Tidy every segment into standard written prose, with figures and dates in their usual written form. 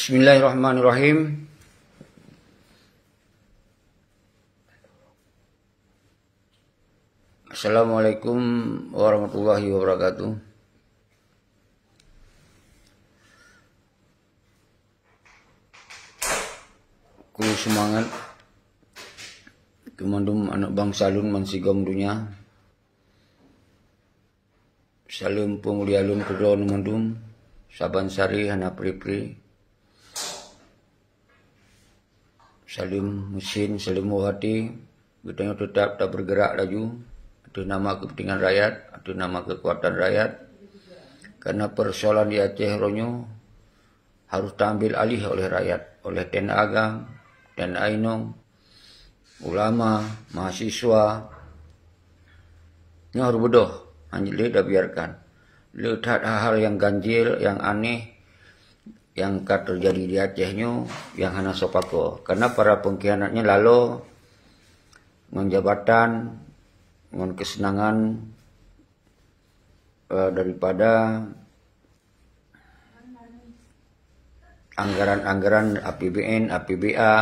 Bismillahirrahmanirrahim. Assalamualaikum warahmatullahi wabarakatuh. Ku semangat kemandum anak bangsa lun mansigom dunia. Salam pemulia lun kedua mandum. Saban sari hana pri-pri. Salim mesin, salim hati. Kita tetap tak bergerak laju. Itu nama kepentingan rakyat, itu nama kekuatan rakyat. Karena persoalan di Aceh Ronyo harus diambil alih oleh rakyat, oleh TNI Agam, TNI Ainung, ulama, mahasiswa. Ini harus bodoh, anjir dah biarkan. Lihat hal-hal yang ganjil, yang aneh, yang terjadi di Acehnya, yang hana sopako. Karena para pengkhianatnya lalu menjabatan, dengan kesenangan daripada anggaran-anggaran APBN, APBA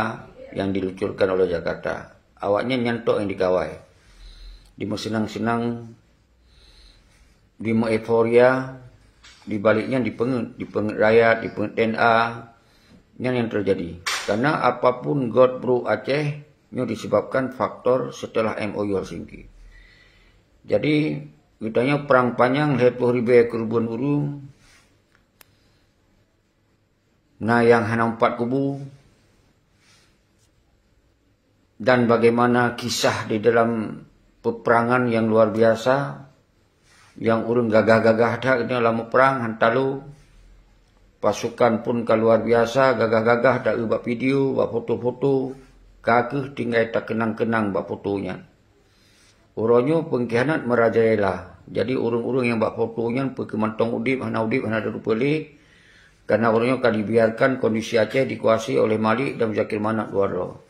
yang diluncurkan oleh Jakarta. Awaknya nyantok yang dikawai. Di mau senang-senang, di mau euforia, di baliknya dipengut rakyat, dipengut TNA, yang terjadi. Karena apapun God Bro Aceh, ini disebabkan faktor setelah MOU Helsinki. Jadi, kitanya perang panjang, heboh ribe kerubun uru. Nah, yang hanya 4 kubu. Dan bagaimana kisah di dalam peperangan yang luar biasa. Yang urung gagah-gagah dah kena lama perang, hantalu. Pasukan pun ke luar biasa, gagah-gagah dah buat video, buat foto-foto. Kaki tinggal tak kenang-kenang buat fotonya. Orangnya pengkhianat merajalela. Jadi urung-urung yang buat fotonya perkemantong udip, hana ada rupali. Karena orangnya akan dibiarkan kondisi Aceh dikuasai oleh Malik dan Zakir Manak Duaro.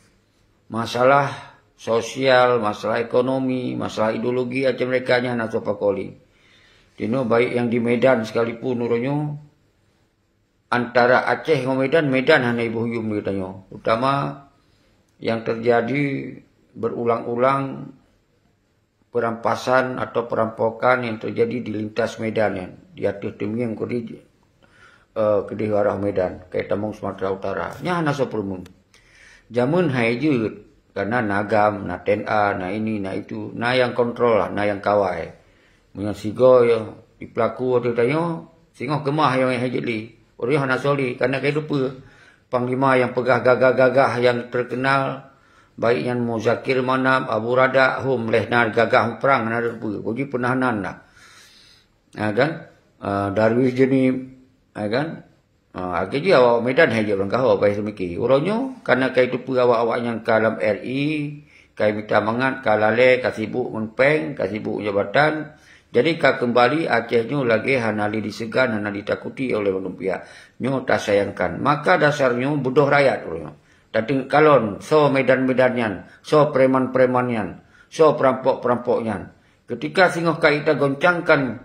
Masalah sosial, masalah ekonomi, masalah ideologi Aceh mereka hanya sopakoli. Dino baik yang di Medan sekalipun orangnya antara Aceh dengan Medan hanya ibu huyum katanya. Utama yang terjadi berulang-ulang perampasan atau perampokan yang terjadi di lintas Medan ya. Di atas Temiang ke arah Medan, kayak Tamong Sumatera Utara. Nya hana sopermun. Jamun haijut karena nagam, na TNA, na ini, na itu, na yang kontrol lah, na yang kawai. Yang sigo ya di pelaku atau tanya, singoh kemah yang haijut li. Orang hana soli karena kayak lupa. Panglima yang pegah gagah-gagah yang terkenal, baik yang Zakir Manap, Abu Rada, hum lehnar gagah perang ada lupa. Uji penahanan lah. Kan? Darwis jenis, kan? Akhirnya awak Medan haji orang kau apa yang semiki. Orangnya karena kayak itu awak-awak yang kalam RI, kayak minta mangat, kalale, kasibuk menpeng, kasibuk jabatan. Jadi kembali Acehnya lagi hanali disegan, hanali ditakuti oleh orang pihak. Nyo tak sayangkan. Maka dasarnya bodoh rakyat orangnya. Dan kalon, so Medan-Medannya, so preman-premannya, so perampok-perampoknya. Ketika singoh kita goncangkan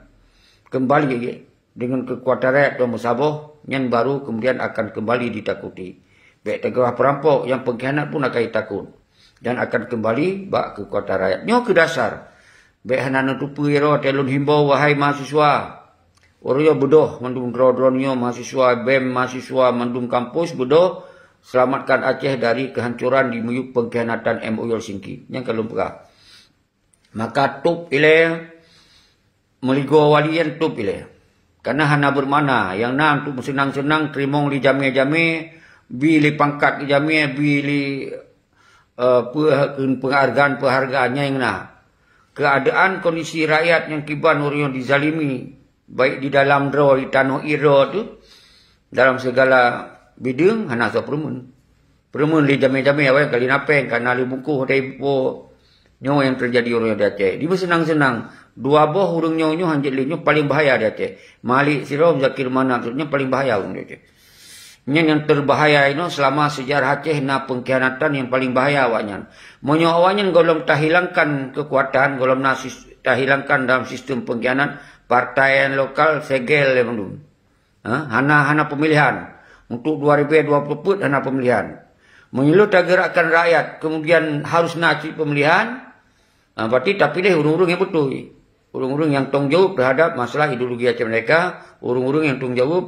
kembali dengan kekuatan rakyat dan musabah, yang baru kemudian akan kembali ditakuti. Baik tegawah perampok yang pengkhianat pun akan takut. Dan akan kembali bak kekuatan rakyat. Nyo ke dasar. Baik hanana tupu iro telun himbau wahai mahasiswa. Orangnya bodoh mandum dron-dronnya mahasiswa BEM, mahasiswa mandum kampus bodoh. Selamatkan Aceh dari kehancuran di muyuk pengkhianatan MOU Helsinki. Yang kalau pegah. Maka tup ilai meligo walian tup ilai. Karena hana bermana. Yang nak untuk senang-senang terimong li jami-jami. Bili pangkat li jami. Bili penghargaan-penghargaannya yang nak. Keadaan kondisi rakyat yang kiban orang yang dizalimi. Baik di dalam draw, di tanah iro tu. Dalam segala bidang, hana so perumun. Perumun li jami-jami awal kali napeng. Karena li buku, taipo. Nyo yang terjadi orang yang di Aceh. Dia bersenang-senang. Dua boh urung nyo hanjit li nyo paling bahaya di Aceh. Malik Sirom, Zakir Manak tu paling bahaya orang di Aceh. Yang terbahaya ini selama sejarah Aceh na pengkhianatan yang paling bahaya awaknya. Monyo awaknya golong tahilangkan kekuatan, golong tahilangkan dalam sistem pengkhianat partai yang lokal segel yang hana pemilihan. Untuk 2020 put hana pemilihan. Menyelut gerakan rakyat kemudian harus naci pemilihan. Berarti tak pilih urung-urung yang betul. Urung-urung yang tanggung jawab terhadap masalah ideologi Aceh mereka. Urung-urung yang tanggung jawab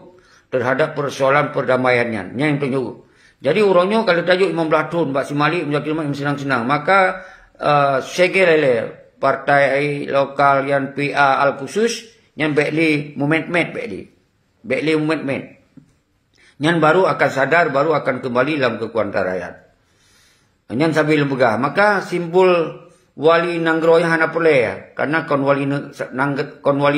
terhadap persoalan perdamaiannya. Yang tanggung jawab. Jadi urungnya kalau tajuk Imam Belatun, Mbak Simalik, Mbak Kilmat yang senang-senang. Maka segera partai lokal yang PA Al-Khusus yang bekli moment-met bekli. Bekli moment-met. Yang baru akan sadar, baru akan kembali dalam kekuatan rakyat. Yang sambil lembaga. Maka simbol wali Nanggro yang hana perle ya. Karena kon wali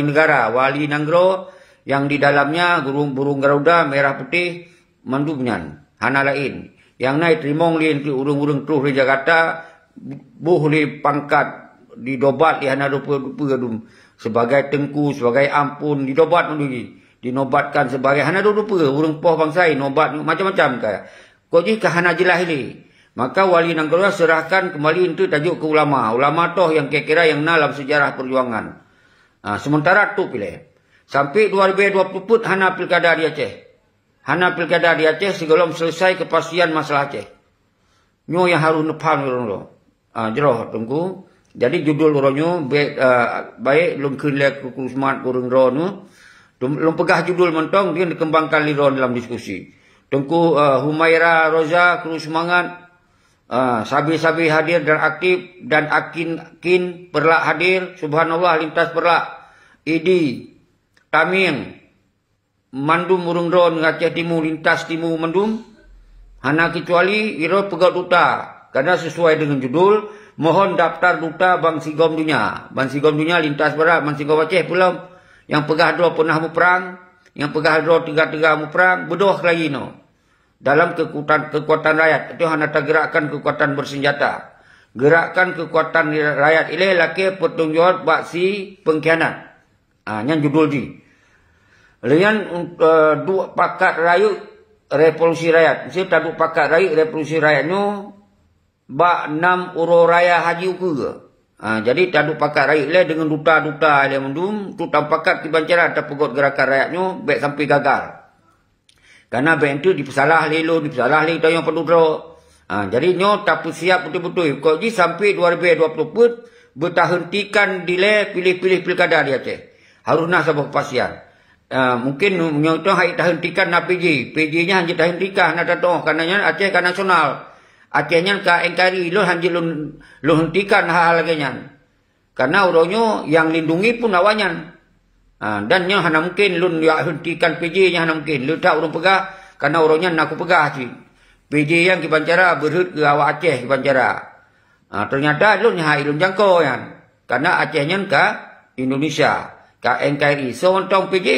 negara. Wali Nanggro yang di dalamnya burung Garuda merah putih mandubnya. Hana lain. Yang naik terimong lin urung-urung tuh di Jakarta. Boleh pangkat didobat di hana 20 gadum. Sebagai tengku, sebagai ampun. Didobat mendugi. Dinobatkan sebagai hana 20 urung poh bangsai. Nobat macam-macam kaya. Kau jika hana jelah ini. Maka wali Nanggro serahkan kembali itu tajuk ke ulama. Ulama toh yang kira-kira yang dalam sejarah perjuangan. Sementara tu pilih. Sampai 2020 pun hana pilkada di Aceh. Hana pilkada di Aceh sebelum selesai kepastian masalah Aceh. Nyo yang harus nepang urung. Jeroh tunggu. Jadi judul urungnya baik lung kunlek kukusmat urung ro nu. Lung pegah judul mentong dia dikembangkan liron dalam diskusi. Tengku Humaira Roza terus semangat. Sabi-sabi hadir dan aktif dan akin perlak hadir. Subhanallah lintas perlak. Idi Taming Mandum urung ron Aceh Timur lintas Timur Mandum. Hana kecuali iro pegawai duta. Karena sesuai dengan judul mohon daftar duta Bang Sigom Dunia. Bang Sigom Dunia lintas berat Bang Sigom Aceh pula. Yang pegah dua pernah muperang. Yang pegah dua tiga muperang. Bedoh lagi no. Dalam kekuatan rakyat. Itu hanya gerakan kekuatan bersenjata. Gerakan kekuatan rakyat ini laki pertanggungjawab baksi pengkhianat. Yang judul di. Lain dua pakat rayu revolusi rakyat. Mesti tak dua pakat rayu revolusi rakyatnya. Bak 6 uro raya haji ukur. Jadi taduk pakat rakyat le dengan duta-duta le mendum tu tampakat kibancara tak pegot gerakan rakyatnya baik sampai gagal. Karena baik itu dipesalah lelo dipesalah le tayang penduduk. Jadi nyo tak siap betul-betul. Kau ji sampai 2020 pun bertahentikan dile pilih-pilih pilkada di Aceh. Harus nak sebuah kepastian. Mungkin nyo tu hai tahentikan na PJ. PJ-nya hanya tahentikan na tatoh karena Aceh kan nasional. Acehnya ka engkari lo hanji lo hentikan hal laganya. Karena orangnya yang lindungi pun awalnya. Dan nya hana mungkin lo hentikan PJ nya hana mungkin. Lo tak orang pegah karena orangnya nak aku pegah sih. PJ yang kibancara berhut ke awak Aceh kibancara. Ternyata lo nya ilmu jangkau yang. Karena Acehnya ka Indonesia, ka NKRI. So ontong PJ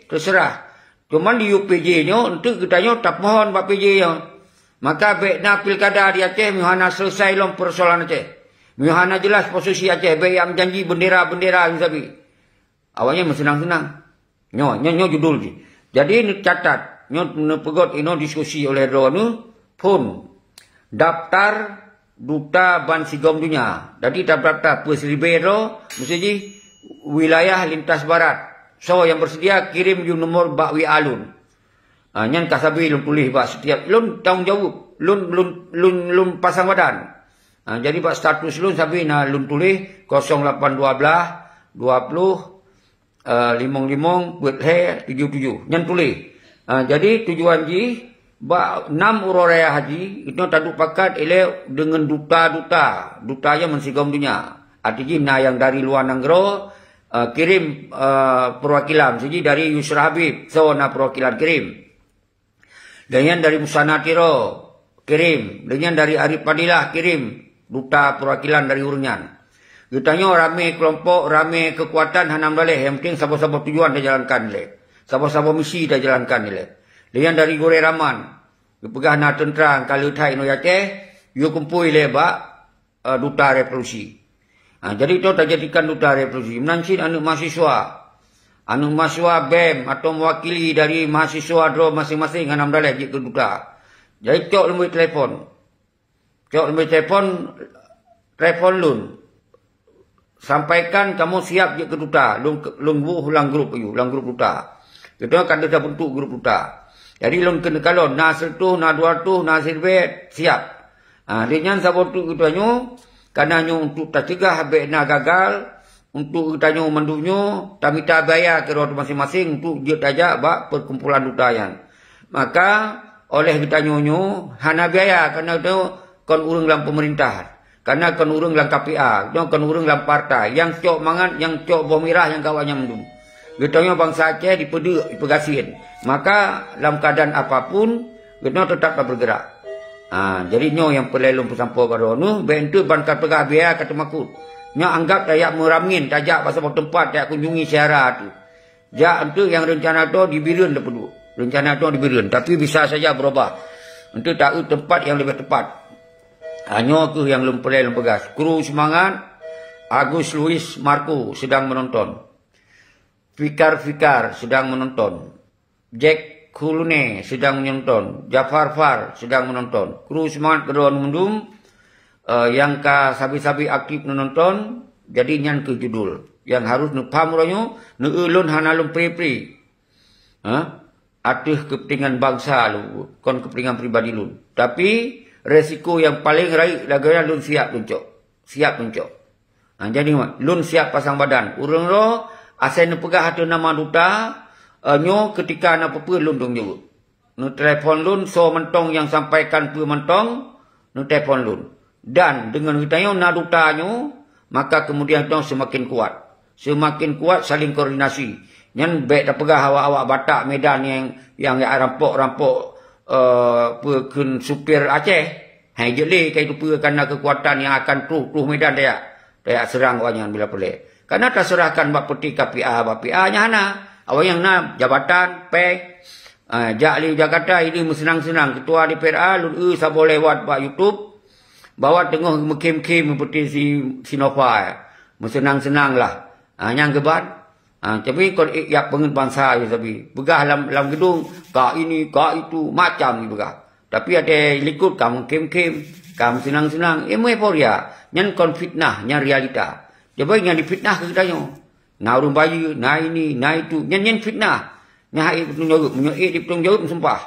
terserah. Cuman di UPJ nya untuk kitanya tak mohon pak PJ nya. Maka baiknya pilkada di Aceh mihana selesai lom persoalan Aceh. Mihana jelas posisi Aceh. Baik yang janji bendera-bendera sabi. Awalnya senang-senang. Nyo judul ni. Jadi ni catat. Nyo pegot ino diskusi oleh drone pun daftar duta Ban Sigom Dunia. Jadi daftar Persibero mesti wilayah lintas barat. So yang bersedia kirim nomor bakwi alun. Nyan kasabi lun tulis bak setiap lun tanggung jawab lun pasang badan. Jadi bak status lun sabi na lun tulis 0812 20 55 buat he 77 nyan tulis. Jadi tujuan ji bak 6 uraya haji itu taduk pakat ele dengan dutanya mensigom dunia. Artinya na yang dari luar Nanggro kirim perwakilan siji dari Yusra Habib so na perwakilan kirim. Dengan dari Musana Tiro kirim. Dengan dari Arif Padilah kirim. Duta perwakilan dari Urunyan. Ditanya rame kelompok, rame kekuatan hanam daleh. Yang penting sabah-sabah tujuan dah jalankan le. Sabah-sabah misi dah jalankan le. Dengan dari Gore Raman. Pegah na tentera kalau thai no Aceh. Yu kumpul le bak duta revolusi. Jadi itu tak jadikan duta revolusi. Menansin anak mahasiswa. Anu mahasiswa BEM atau mewakili dari mahasiswa draw masing-masing anam daleh je ke duta. Jadi cok lembu telefon. Cok lembu telefon lun. Sampaikan kamu siap je ke duta. Lung grup you, lang grup duta. Kita akan ada bentuk grup duta. Jadi lun kena kalon na 100 na 200 na 1000 siap. Dia nyan sabotu kutanyo kananyo untuk tercegah habis na gagal untuk kutanyo mendunyo tamita bayar ke roda masing-masing untuk dia tajak bak perkumpulan duta yan. Maka oleh kutanyo nyo hana biaya karena tu kon urang dalam pemerintah. Karena kon urang dalam KPA, kon urang dalam partai yang cok mangan, yang cok bomirah yang kawannya mendung. Kutanyo bangsa Aceh dipedek, dipegasin. Maka dalam keadaan apapun kita tetap bergerak. Jadi nyo yang pelelum pesampo baru nu bentuk bangkat pegah biaya kata makut. Nyo anggap dayak meramin tajak pasal tempat dayak kunjungi syarat tu. Jak untuk yang rencana tu dibirun dah perlu. Rencana tu dibirun tapi bisa saja berubah. Untuk tak tempat yang lebih tepat. Nyo tu yang lum pelelum pegas. Kru semangat Agus Luis Marco sedang menonton. Fikar sedang menonton. Jack Kulune sedang menonton. Jafar Far sedang menonton. Kru semangat kedua mendum yang ka sabi-sabi aktif menonton. Jadi nyan ke judul. Yang harus nepam ronyo neulun hanalum pri-pri. Atuh kepentingan bangsa lu, kon kepentingan pribadi lu. Tapi resiko yang paling raih laganya lun siap luncok. Siap luncok. Jadi lun siap pasang badan. Urang ro asal nepegah hatu nama duta nyo ketika na pepe lun dong jawab. Nu telefon lun so mentong yang sampaikan pe mentong nu telefon lun. Dan dengan kitanya na duta nyo maka kemudian tong semakin kuat. Semakin kuat saling koordinasi. Nyan baik dah pegah awak-awak Batak Medan yang rampok-rampok pekun supir Aceh. Hai jeli kai tu pe karena kekuatan yang akan tuh Medan dayak serang awaknya bila pelek. Karena terserahkan bak peti KPA nya hana. Awak yang na jabatan pek Jakli Jakarta ini senang-senang ketua DPRA lu sabo lewat bak YouTube bawa tengah mekim-kim peti si Nova. Senang-senang lah. Yang gebat. Tapi kalau ya pengen bangsa tapi begah dalam gedung kak ini kak itu macam ni begah. Tapi ada likut kamu kem-kem, kamu senang-senang. Euforia. Nyan konfitnah, nyan realita. Jadi yang difitnah ke kita nyo. Na urung bayi, na ini, na itu. Nyan fitnah. Nyahai betul jawab, menyoik di betul jawab sumpah.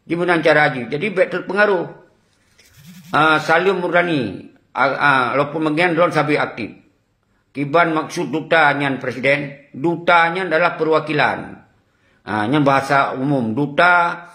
Gimana cara aja. Jadi baik terpengaruh. Salim Murani, walaupun mengen drone sabi aktif. Kiban maksud duta nyan presiden, dutanya adalah perwakilan. Nyan bahasa umum, duta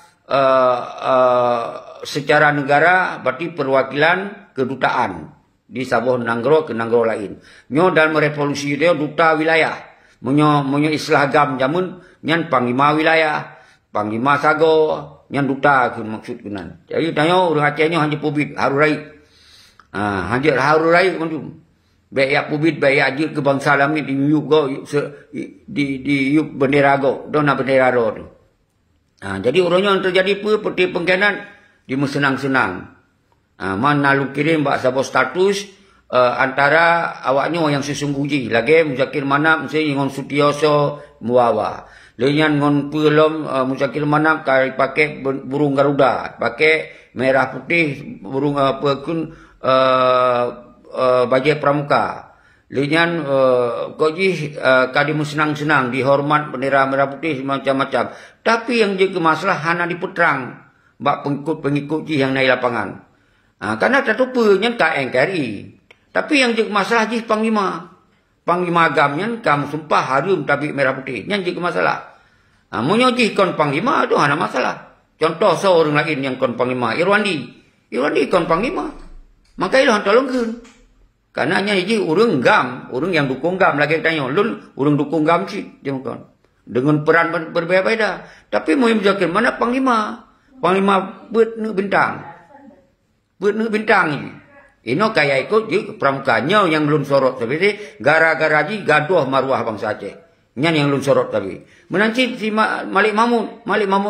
secara negara berarti perwakilan kedutaan di Sabah Nanggro ke Nanggro lain. Nyo dalam revolusi dia duta wilayah. Menyo istilah agam jamun nyan panglima wilayah, panglima sago, nyan duta ke maksud kunan. Jadi tanyo urang Aceh nyo hanya publik haru rai. Hanya haru rai mandum. Baik ya publik baik ajut ke bangsa lamin di yuk go di yuk bendera go, dona bendera ro. Jadi urangnya terjadi seperti pengkhianat di senang-senang. Mana lu kirim bak sabo status antara awaknya yang sesungguhnya lagi Muzakir Manap mesti ngon Sutioso muawa. Lenyan ngon pelom Muzakir Manap kai pakai burung Garuda, pakai merah putih burung pekun bajai pramuka. Lenyan koji kadi senang-senang dihormat bendera merah putih macam-macam. Tapi yang jadi masalah hana diputrang bak pengikut yang naik lapangan. Karena tertupu nyan KNKRI. Tapi yang jadi masalah ji panglima. Panglima agam nyan kamu sumpah harum tapi merah putih. Nyan jadi masalah. Munyo ji kon panglima tu hana masalah. Contoh seorang lain yang kon panglima Irwandi kon panglima. Maka ilah tolongkeun. Karena nya ji urang gam, urang yang dukung gam lagi tanya, lun urang dukung gam sih jangan. Dengan peran berbeda-beda. Tapi mau Muzakir mana panglima? Panglima buat nu bintang. Buat nu bintang ini. Ino kaya ikut je pramukanya yang lun sorot tapi gara-gara ji gaduh maruah bangsa Aceh. Nyan yang lun sorot tapi. Menanci si Malik Mahmud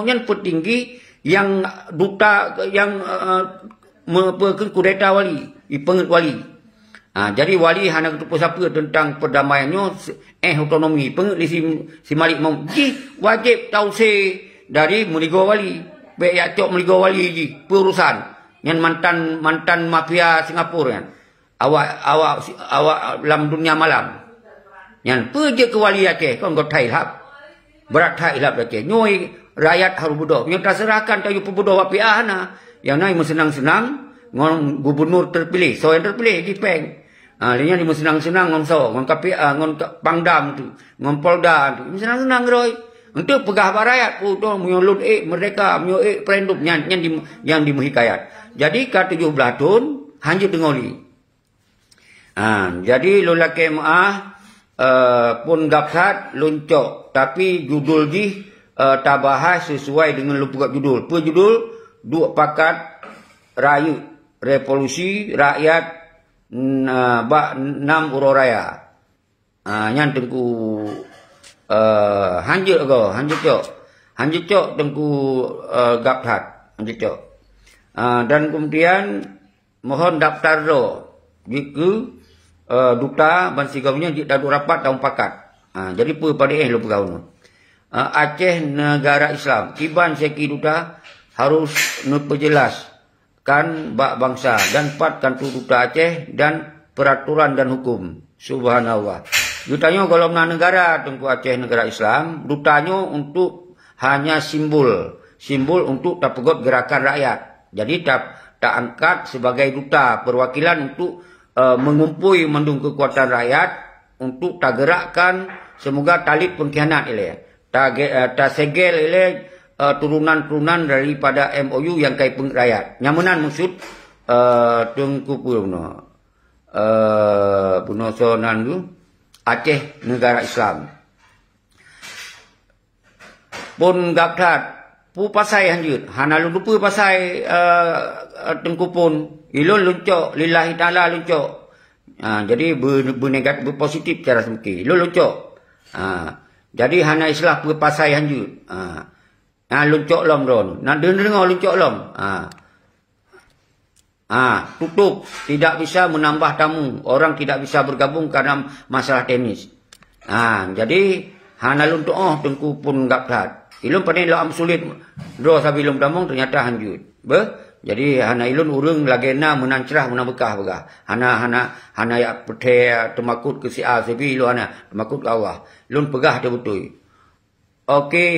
nyan petinggi yang duta yang kudeta wali, ipenget wali. Jadi wali hana ketupu siapa tentang perdamaiannya otonomi. Penget si Malik Mahmud ji wajib tahu dari Meligo wali. Baik ya cok Meligo wali ji perusahaan. Yang mantan mafia Singapura kan. Awak dalam dunia malam. Yang pergi ke wali Aceh kan kau thai hab. Berat thai hab Aceh. Nyoi rakyat harus bodoh. Yang terserahkan tahu pebodoh api ana. Yang naik senang-senang ngon gubernur terpilih. So yang terpilih di peng. Linya di senang-senang ngon so, ngon KPA, ngon Pangdam tu, ngon Polda tu. Senang-senang roy. Untuk pegah rakyat putu menyulut merdeka, menyulut referendum yang dimehikayat. Jadi ka 17 tahun hanjut dengoli. Jadi lulake maah pun gapsat luncok tapi judul di tak bahas sesuai dengan lu buka judul. Judul dua pakat rayu revolusi rakyat 6 uroraya. Nyan tengku hanjut cok tengku gapsat hanjut cok. Dan kemudian mohon daftar do jika duta bansigaunya jika dadu rapat tahun pakat. Jadi pu pada lu pegawai. Aceh negara Islam. Kiban seki duta harus perjelaskan bak bangsa dan patkan tu duta Aceh dan peraturan dan hukum. Subhanallah. Dutanya kalau negara tengku Aceh negara Islam, dutanya untuk hanya simbol untuk tak pegot gerakan rakyat. Jadi tak angkat sebagai duta perwakilan untuk mengumpui mendung kekuatan rakyat untuk tak gerakkan semoga tali pengkhianat ile. Tak segel ile turunan-turunan daripada MOU yang kai rakyat. Nyamanan maksud tengku puno sonan tu Aceh negara Islam. Pun gaptat pu pasai hanjut. Hana lu lupa pasai tengku pun ilun luncok lillahi taala luncok. Jadi berpositif cara semki. Ilun luncok. Jadi hana islah pu pasai hanjut. Luncok lom ron. Nak dengar luncok lom. Tutup. Tidak bisa menambah tamu. Orang tidak bisa bergabung karena masalah teknis. Jadi hana luncok tengku pun gaptat. Ilun pada lo am sulit do sabi ilun damong ternyata hanjut. Jadi hana ilun urung lagena menancerah menabekah begah. Hana ya pete temakut ke si A sebi lo hana temakut ke Allah. Ilun pegah dia betul. Okey.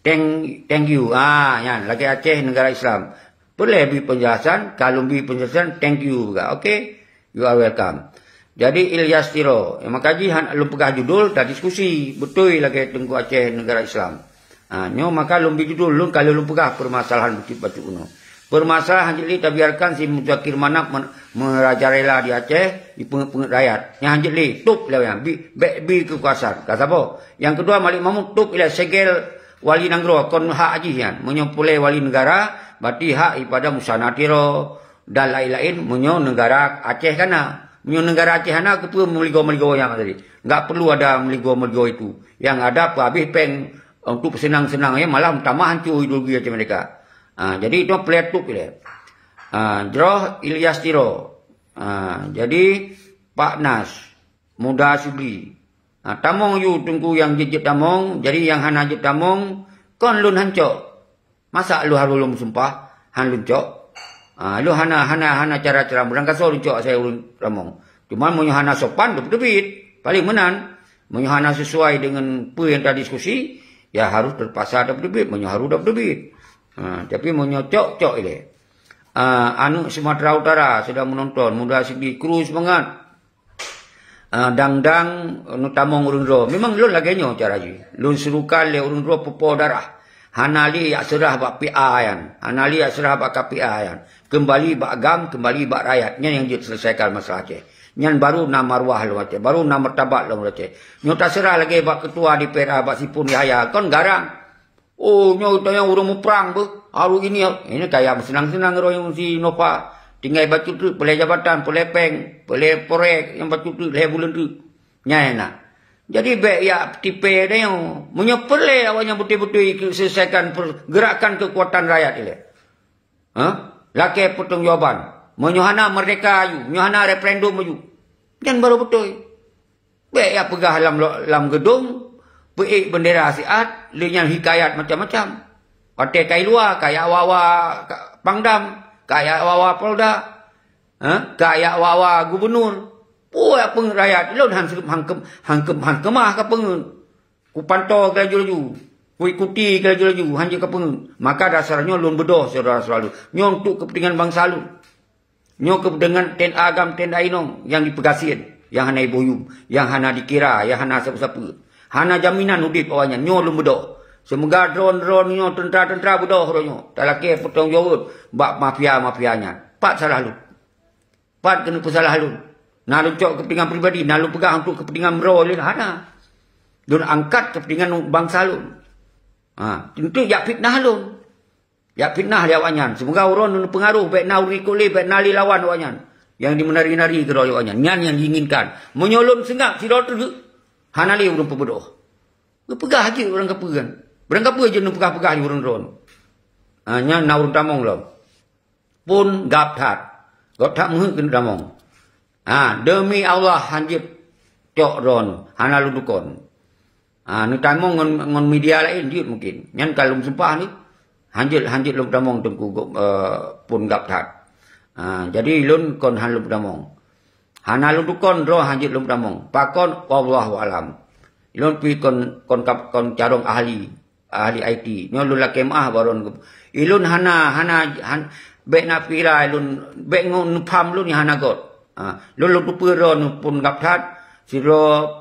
Thank you. Yan lagi Aceh negara Islam. Boleh beri penjelasan, kalau beri penjelasan thank you begah. Okey. You are welcome. Jadi Ilyas Tiro, yang makaji lu pegah judul, dah diskusi, betul lagi tengku Aceh negara Islam. Nyo maka lu beri judul, lu kalau lu pegah permasalahan bukit batu kuno. Permasalahan jadi tak biarkan si Muzakir Manap merajalela di Aceh, di pengit rakyat. Yang hanjili, tuk lah yang, bi kekuasaan. Kata apa? Yang kedua, Malik Mahmud tuk ilah segel wali nanggro, kon hak aji yang, menyempulai wali negara, berarti hak ipada Musana Tiro, dan lain-lain, menyo negara Aceh kana. Menyo negara Aceh ana ketua meligo-meligo yang tadi. Enggak perlu ada meligo-meligo itu. Yang ada apa habis peng untuk senang-senang ya malah tambah hancur ideologi Aceh mereka. Jadi itu peletuk dia. Jroh Ilyas Tiro. Jadi Pak Nas Muda Subli. Tamong yu tunggu yang jejit tamong, jadi yang hana jejit tamong kon lun hancok. Masa lu harus lum sumpah han lun cok. Lu hana cara-cara berangkat so luncok saya ulun ramong. Cuma mau hana sopan debit paling menan. Mau hana sesuai dengan apa yang tadi diskusi ya harus terpaksa dapat debit, mau harus dapat debit. Tapi mau cok ile. Anu Sumatera Utara sedang menonton, muda segi kru semangat. Dang-dang nu tamong urun ro. Memang lun lagi nyo cara ji. Lun serukan le urun ro popo darah. Hanali ya serah bak PA yan. Hanali ya serah bak KPA yan. Kembali bak agam, kembali bak rakyat. Yang selesaikan masalah Aceh. Yang baru nama marwah lo Aceh. Baru nama martabat lo Aceh. Nyo tak serah lagi bak ketua di PRA bak Sipun Yahya. Kon garang. Oh nyo tanya urung mu perang bu. Haru ini. Ini kayak senang-senang ro yang si Nova. Tinggal batu tu, pelai jabatan, pelai peng, pelai porek yang batu tu, pelai bulan tu. Nyai nak. Jadi baik ya tipe ada yang menyepelai awaknya betul-betul selesaikan pergerakan kekuatan rakyat ini. Laki potong jawaban. Menyuhana merdeka ayu, menyuhana referendum ayu. Dan baru betul. Baik ya pegah dalam gedung, peik bendera asiat, lian hikayat macam-macam. Partai kai luar, kayak wawa Pangdam, kayak wawa Polda, kayak wawa gubernur. Puak peng rakyat lon hangkemah ka pengun. Ku pantau ke laju-laju. ikuti ke laju-laju hanya ke pun. Maka dasarnya lun bedoh saudara selalu. Nyo untuk kepentingan bangsa lu. Nyo kepentingan ten agam ten ainong yang dipegasin, yang hana iboyum, yang hana dikira, yang hana siapa-siapa. Hana jaminan udip awalnya. Nyo lun bedoh. Semoga drone-drone nyo tentera-tentera bedoh ronyo. Tak laki potong jawab bak mafia-mafianya. Pat salah lu. Pat kena pesalah lu. Nak lu cok kepentingan pribadi, nak lu pegang untuk kepentingan bro lu hana. Dun angkat kepentingan bangsa lu. Tentu yak fitnah lu. Yak fitnah dia awaknya. Semoga orang nu pengaruh baik nauri kuli baik nali lawan awaknya. Yang dimenari-nari ke awaknya. Nyan yang diinginkan. Menyolong sengak si dokter tu. Hanali orang pebodoh. Pegah aja orang kepegan. Orang kapa aja nu pegah-pegah di orang ron. Nyan naurun tamong lo. Pun gap that. Gap that muh kena tamong. Demi Allah hanjip cok ron. Hanalu dukon. Ni tamong ngon media lain dia mungkin. Nyan kalau sumpah ni hanjit lu damong tengku pun gap that. Jadi lun kon han lu damong. Hana lu dukon ro hanjit lu damong. Pakon wallahu alam. Lun pi kon carong ahli IT. Nyo lu la kemah baron. Ilun hana bek na pira ilun bek ngon pam lu ni hana got. Lun lu ro pun gap that siro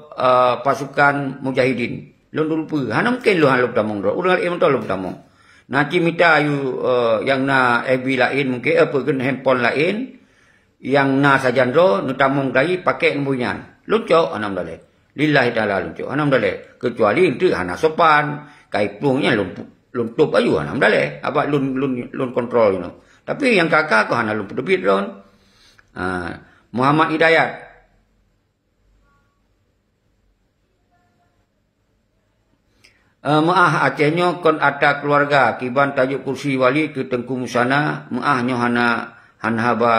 pasukan mujahidin. Lun lupa. Hana mungkin lu haluk damong ro. Urang im to lu damong. Nanti minta you yang na FB lain mungkin apa kan handphone lain yang na sajan ro nu tamong dai pakai numbunya. Lucok anam dale. Lillahi taala lucok anam dale. Kecuali itu hana sopan, kai plungnya lun tup ayu anam dale. Apa lun kontrol you know. Tapi yang kakak ko hana lun pedebit ron. Muhammad Hidayat. Maah Acehnya kon ada keluarga kiban tajuk kursi wali ke Tengku Musana maahnya hanhaba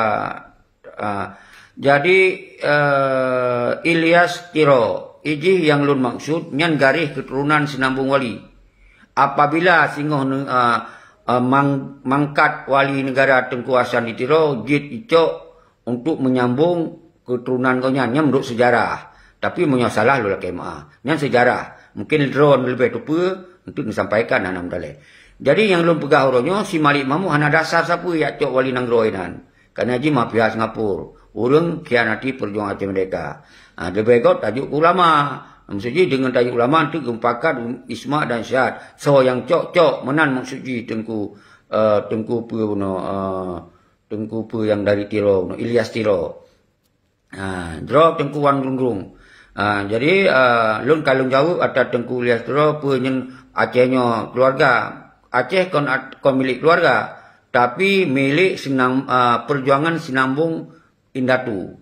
jadi Ilyas Tiro iji yang lun maksud nyan garis keturunan sinambung wali apabila singoh mangkat wali negara Tengku Hasan di Tiro jit icok untuk menyambung keturunan kau nyan menurut sejarah tapi menyasalah lu lah kemah nyan sejarah. Mungkin drone lebih tupu untuk disampaikan anam dalai. Jadi yang belum pegah orangnya si Malik Mamu hana dasar sapu ya cok wali nangroinan. Karena ji mafia Singapura. Urang kianati perjuangan Aceh Merdeka. Lebih kau tajuk ulama. Maksudnya dengan tajuk ulama itu gempakan Isma dan Syahad. So yang cok menan maksudnya tengku pu yang dari Tiro, Ilyas Tiro. Drop tengku Wan Lungrung. Jadi lun kalung jauh ada Tengku Ilyas Tiro punya Acehnya keluarga. Aceh kon milik keluarga, tapi milik perjuangan sinambung Indatu.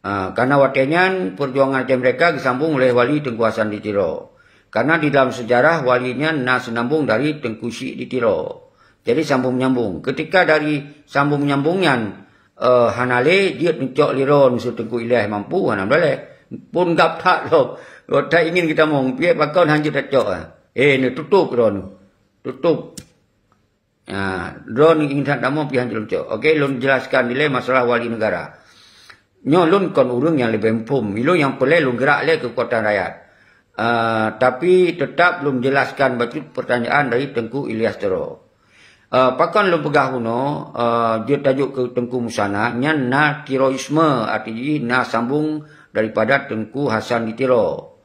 Karena waktunya perjuangan Aceh mereka disambung oleh wali Tengku Hasan di Tiro. Karena di dalam sejarah walinya sinambung dari Tengku Syik di Tiro. Jadi sambung menyambung. Ketika dari sambung menyambungnya hanale dia mencok liron musuh Tengku Ilyas mampu hanam boleh. Pun gap tak lo. Tak ingin kita mong piak bakon hanjut cok. Ni tutup drone. Tutup. Drone ingin tak mong piak hanjut cok. Okey, lun jelaskan nilai masalah wali negara. Nyo lun kon urung yang lebih empum. Ilo yang pelai lun gerak le kekuatan rakyat. Tapi tetap belum jelaskan batu pertanyaan dari Tengku Ilyas Tiro. Pakan lun pegah kuno dia tajuk ke Tengku Musana nyan na tiroisme artinya na sambung daripada Tengku Hasan di Tiro.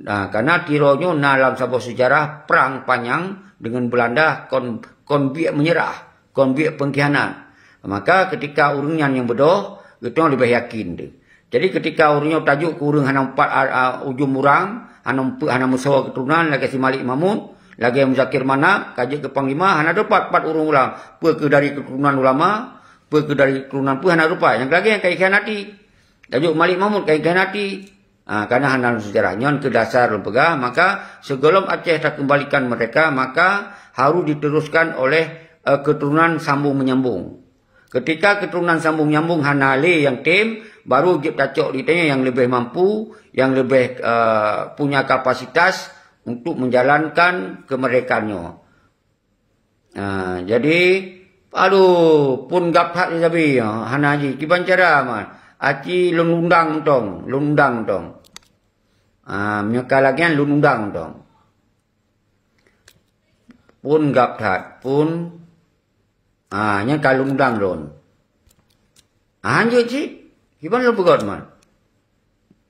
Karena Tironyo dalam sebuah sejarah perang panjang dengan Belanda kon biak menyerah, kon biak pengkhianat. Maka ketika urungnya yang bedoh, itu lebih yakin deh. Jadi ketika urungnya tajuk ke urung hana ujung murang, hana musawa keturunan lagi si Malik Mamun, lagi Muzakir Manap, kaji ke Panglima, hana dapat 4 urung ulang. Ke dari keturunan ulama, ke dari keturunan hana rupa. Yang lagi yang kaikianati. Tajuk Malik Mahmud kain hati. Karena handal sejarah nyon ke dasar lepegah, maka sebelum Aceh tak kembalikan mereka, maka harus diteruskan oleh keturunan sambung menyambung. Ketika keturunan sambung menyambung hanale yang tim, baru jip tacok ditanya yang lebih mampu, yang lebih punya kapasitas untuk menjalankan kemerdekaannya. Jadi, aduh, pun gap hak ni sabi, hanaji, kiban cara man. Aci lundang tong. Mereka lagi lundang tong. pun gap that pun nya kalung undang ron. Hanjut sih. Hiban lu pegot man.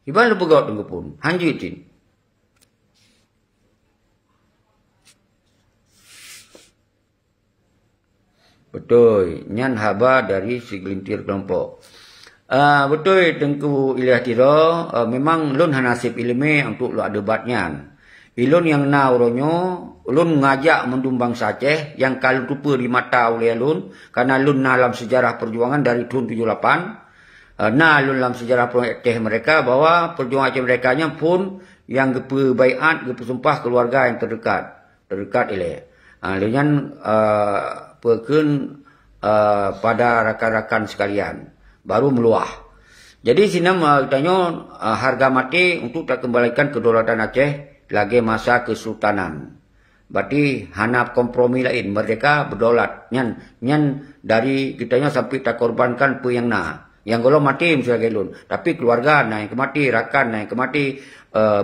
Hiban lu pegot tunggu pun. Hanjut sih. Betul. Nyan haba dari segelintir kelompok. Betul Tengku Ilyas Tiro. Memang lun hanasib ilmi untuk lu debatnya. Ilun yang na uronyo, ulun ngajak mendumbang Aceh yang kalau lupa di mata oleh ulun karena ulun na dalam sejarah perjuangan dari tahun 78. Na ulun dalam sejarah perjuangan Aceh mereka bahwa perjuangan Aceh mereka pun yang gepe baiat, gepe sumpah keluarga yang terdekat ileh. Dengan perken pada rakan-rakan sekalian baru meluah. Jadi sini tanya harga mati untuk tak kembalikan kedaulatan Aceh lagi masa kesultanan. Berarti hanap kompromi lain. Merdeka berdaulat. Nyan dari kitanya sampai tak korbankan apa yang na. Yang kalau mati misalnya gelun. Tapi keluarga na yang kemati, rakan na yang kemati,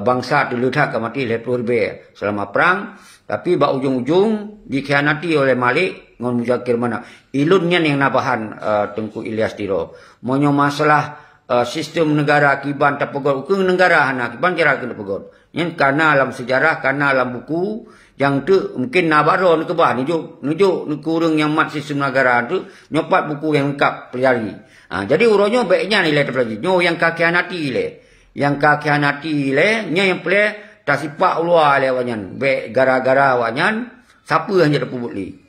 bangsa diledak kemati lebih selama perang. Tapi bak ujung-ujung dikhianati oleh Malik ngon Muzakir Manap. Ilunnya yang nabahan Tengku Ilyas Tiro. Monyo masalah sistem negara kiban tak pegot. Ke negara hana kiban kira kena pegot. Yang karena dalam sejarah, karena dalam buku yang tu mungkin nabaro ke bah nujuk kurang yang mat sistem negara tu nyopat buku yang lengkap pelajari. Jadi uronyo baiknya nilai terpelajari. Nyo yang kakianati le. Yang kakianati le nya yang pelai tak sipak luar le wanyan. Baik gara-gara wanyan siapa hanya dapat buli.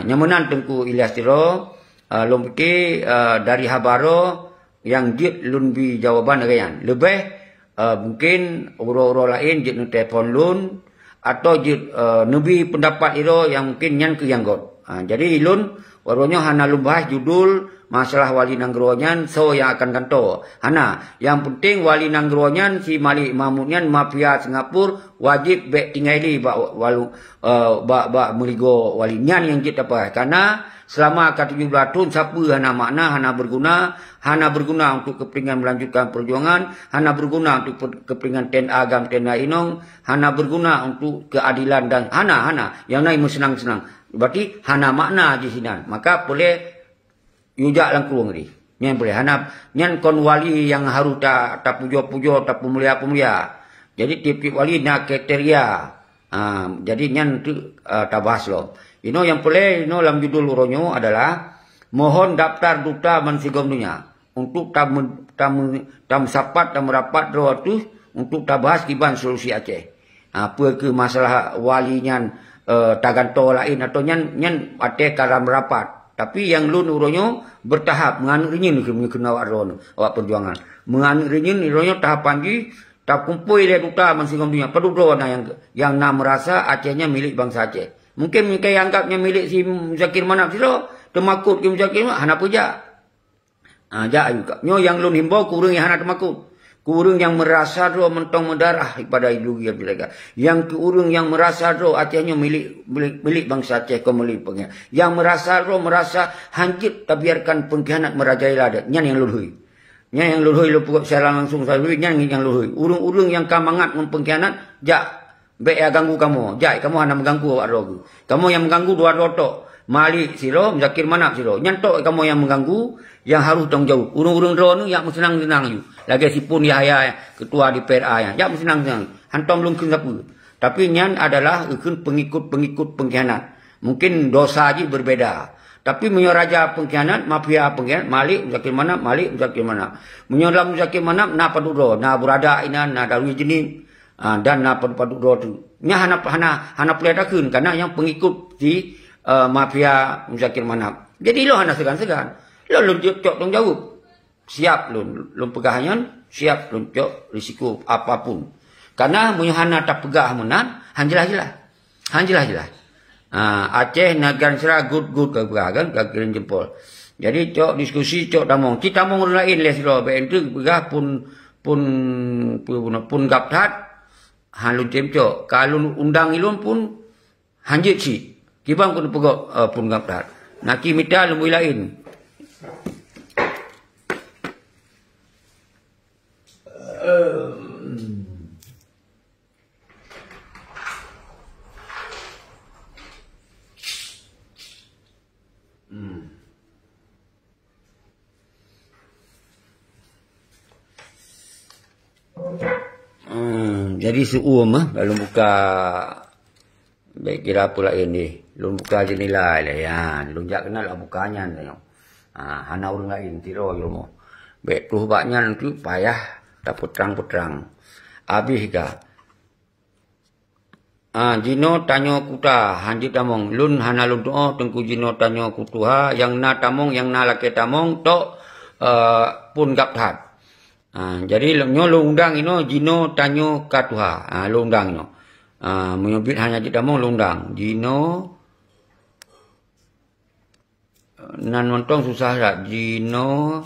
Nyamunan Tengku Ilyas Tiro lompiti dari Habaro yang dit lunbi jawaban agayan. Lebih mungkin orang-orang lain jid nu telefon lun atau jid nebi pendapat iro yang mungkin nyan ke yanggot. Jadi lun warnanya hana lumbah judul masalah wali nanggroanyan so yang akan kanto. Hana yang penting wali nanggroanyan si Malik Mahmudnyan mafia Singapura wajib bek tingali bak walu bak meligo wali nyan yang jid apa karena selama 17 tahun siapa hana makna, hana berguna untuk kepentingan melanjutkan perjuangan, hana berguna untuk kepentingan TNI agam, TNI inong, hana berguna untuk keadilan dan hana yang lain senang-senang. Berarti hana makna di sini. Maka boleh yujak lang kurung ni. Nyan boleh hana nyan kon wali yang harus tak pujo-pujo, tak pemulia. Jadi tiap wali nak kriteria. Jadi nyan tu tak bahas lo. Yang boleh dalam judul uronyo adalah mohon daftar duta mensigom dunia untuk tam sapat tam merapat tu untuk tabahas kiban solusi Aceh. Apa ke masalah walinya taganto lain atau nyan ate karam rapat. Tapi yang lun uronyo bertahap menganut rinyin kena awak perjuangan. Menganut rinyin uronyo tahap panji tak kumpul le duta mensigom dunia. Perlu yang nak merasa Acehnya milik bangsa Aceh. Mungkin mereka yang anggapnya milik si Muzakir Manap silo, temakut ke Muzakir Manap, hana puja. Jak juga. Nyo yang lun himbau kurang yang hana temakut. Kurang yang merasa roh mentong mendarah pada ideologi mereka. Yang kurang yang merasa roh Acehnya milik bangsa Aceh kau milik pengen. Yang merasa hancur tak biarkan pengkhianat merajalela ada. Nyan yang luluhi. Nyan yang luluhi lu pukul secara langsung salui nyan yang luluhi. Urung-urung yang kamangat mempengkhianat jak baik ya ganggu kamu. Jai kamu hanya mengganggu awak roh. Kamu yang mengganggu dua rotok. Malik siro, Muzakir Manap siro. Nyantok kamu yang mengganggu, yang harus tanggung jawab. Urung-urung roh ni yang senang-senang you. Lagi si pun Yahya ketua di PRA yang senang-senang. Hantam belum siapa. Tapi nyan adalah pengikut pengkhianat. Mungkin dosa aja berbeda. Tapi menyoraja pengkhianat, mafia pengkhianat, Malik Muzakir Manap. Menyoraja Muzakir Manap, na paduro, na berada ina, na darwi jenis. Dan padu doa tu. Nya hana peladakan karena yang pengikut di mafia Muzakir Manap. Jadi lo hana segan-segan. Lo cok tanggung jawab. Siap lo pegahannya, siap lo cok risiko apapun. Karena punya hana tak pegah menan, hanjelah. Aceh negara serah good ke pegahan kakirin jempol. Jadi cok diskusi cok tamong. Kita mau lain les lo bentuk pegah pun gaptat. Halun temco kalau undang ilun pun hanjit si kibang pun pegok pun gaptat naki mita lumui lain Jadi suum lalu buka baik kira pula ini. Lu buka jendela lah ya. Lu jak kenal lah bukanya tengok. Hana urang lain tiro yo mo. Baik tu baknya nanti payah tak putrang-putrang. Habis ka. Jino tanyo kuta hanji tamong lun hana lun doa tengku jino tanyo kutuha yang na tamong yang na lake tamong tok pun gap that. Jadi nyo lu undang ino jino tanyo katuha. Lu undang nyo. Menyebut hanya di tamong lu undang. Jino nan montong susah tak. Jino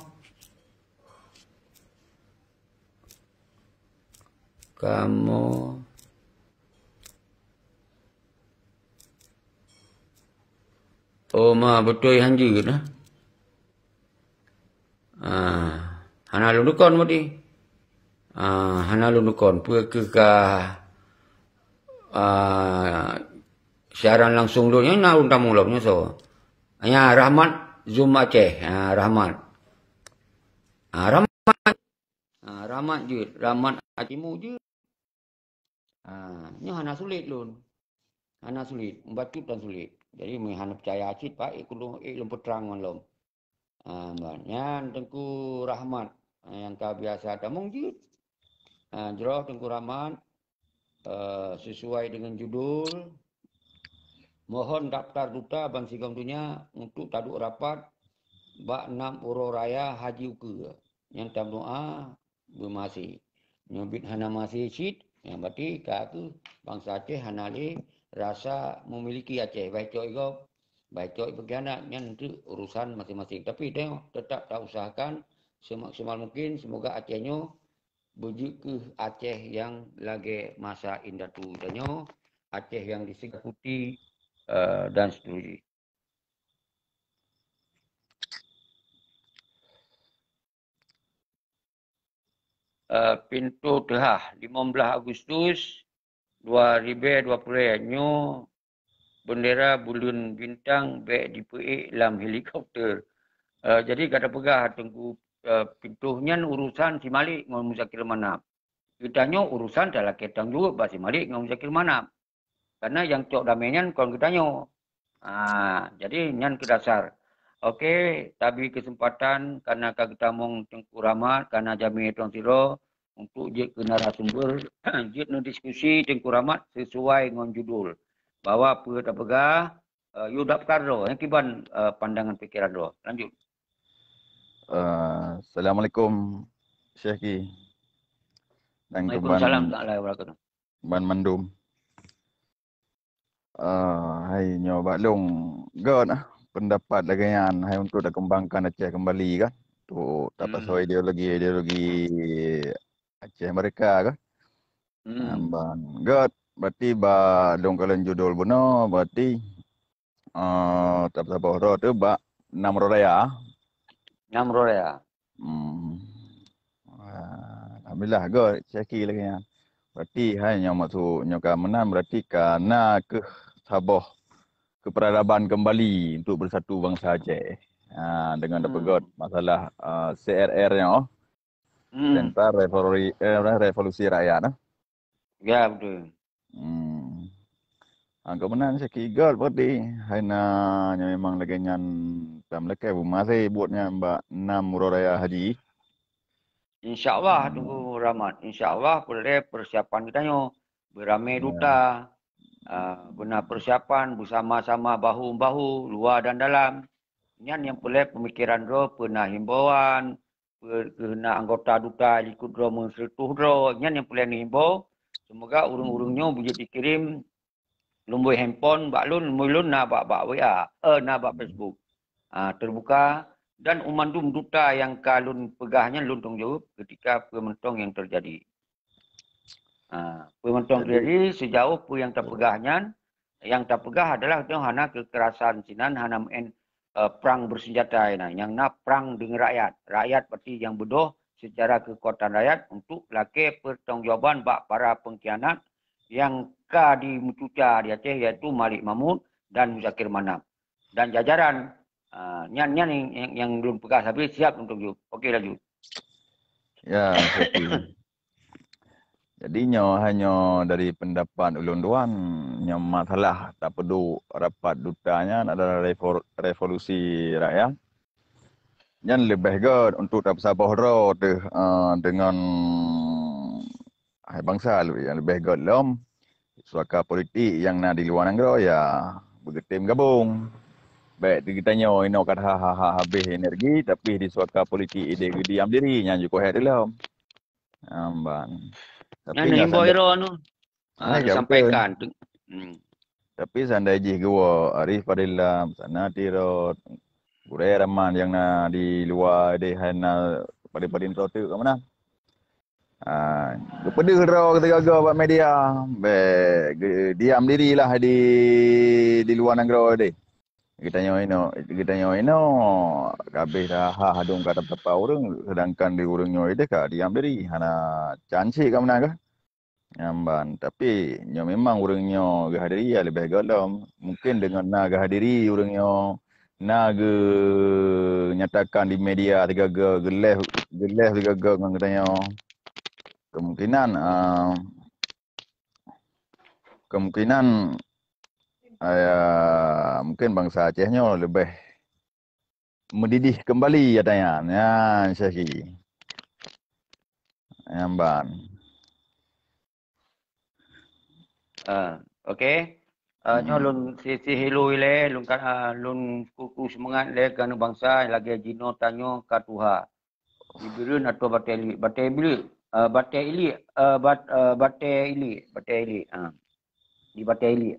kamu ma betul hanji nah. Hana lu dukon mudi. Hana lu dukon pu ke ka siaran langsung lu nya na undang muloknya so. Ya Rahmat Zoom Aceh. Rahmat. Rahmat je. Rahmat Acimu je. Ni hana sulit lun. Hana sulit. Membacut dan sulit. Jadi hana percaya acit pak ikut ilmu peterang malam. Banyak Tengku Rahmat yang kau biasa tamung je. Jero Tengku Rahmat sesuai dengan judul mohon daftar duta Bang Sigong Dunia untuk taduk rapat bak 6 Uro Raya Haji Uke. Yang tam doa bermasih. Nyobit hana masih cit yang berarti ke bangsa Aceh hana le rasa memiliki Aceh. Baik cok iko, baik cok berkhianat nanti urusan masing-masing. Tapi tengok tetap tak usahakan semaksimal mungkin semoga Acehnya berjuk ke Aceh yang lagi masa indah tu. Danyo Aceh yang disegah dan seterusnya. Pintu Tehah 15 Agustus 2020 nyo bendera bulun bintang baik dipeik dalam helikopter. Jadi kata pegah tengku pintunya urusan si Malik dengan Muzakir Manap. Kitanya urusan dalam ketang juga si Malik dengan Muzakir Manap. Karena yang cok damainya kalau kitanya. Jadi nyan ke dasar. Okey, tapi kesempatan karena kita mong Tengku Rahmat, karena jami tuan siro untuk je ke narasumber, je no diskusi Tengku Rahmat sesuai dengan judul. Bahawa apa tak pegah, you daftar do, yang kiban pandangan fikiran do. Lanjut. Assalamualaikum Syekhi dan Waalaikumsalam warahmatullahi wabarakatuh. Ban Mandum. Hai nyoba long god pendapat lagian hai untuk dah kembangkan Aceh kembali kan. Tu tak pasal ideologi Aceh mereka kan. Ban god berarti ba dong kalian judul benar berarti tak pasal bohro tu ba 6 Raya. 6 Raya. Alhamdulillah god Syekhi lagian. Berarti hanya masuk nyoka menang berarti karena ke Sabah ke peradaban kembali untuk bersatu bangsa Aceh. Dengan dapat masalah CRR-nya Sentar Revolusi Rakyat. Ya betul. Kemenangan saya kira berarti hanya memang lagi nyan dalam lekai masih buatnya Mbak 6 Uro Raya Haji. InsyaAllah Tengku Rahmat. InsyaAllah boleh persiapan kita nyo beramai duta. Benar persiapan bersama-sama bahu-bahu luar dan dalam. Yang boleh pemikiran do pernah himbauan, kena anggota duta ikut do mensertuh do. Yang boleh himbau. Semoga urung-urungnya boleh dikirim lumbuh handphone bak lun nak bak WA, nak bak Facebook. Terbuka dan umandum duta yang kalun pegahnya lun tanggungjawab ketika pementong yang terjadi. Pementong terjadi sejauh pu yang terpegahnya, yang terpegah adalah hana kekerasan sinan, hana perang bersenjata yang nak perang dengan rakyat berarti yang bodoh secara kekuatan rakyat untuk laki pertanggungjawaban bak para pengkhianat yang di Mucuca di Aceh iaitu Malik Mahmud dan Muzakir Manap dan jajaran yang belum pegah habis siap untuk jumpa. Okey lanjut. Ya, Jadinya hanya dari pendapat ulun duan yang masalah tak perlu rapat dutanya adalah revolusi rakyat. Yang lebih good untuk tak bersabar dengan bangsa yang lebih good lom. Suaka politik yang nak di luar negara ya bergetim gabung. Baik ditanya ino kat habis energi tapi di suaka politik ide diam diri yang juga head dalam. Amban. Tapi Yang nya himbau sandai iro anu. Nu ya betul. sampaikan tu. Tapi sandai ji gua Arif Fadilam sana tiro Gure raman yang na di luar de hana pada tu ke mana? Pedih ro ketika buat media. Diam dirilah di luar negara de. Kita ino kabeh dah hadung kata berapa orang sedangkan di urangnya itu ka diam diri hana canci ke mana ke? Nyamban tapi memang urangnya gahadiri ya lebih galam. Mungkin dengan na gahadiri urangnya naga nyatakan di media tiga geleh tiga dengan katanya kemungkinan mungkin bangsa Acehnya lebih mendidih kembali katanya ya Syekhi Nyamban Okey. Nyo lun si hello ile lun kan lun kuku semangat le kan bangsa lagi jino tanyo ka tuha. Ibirun atau bateli bateli bateli bateli di bateli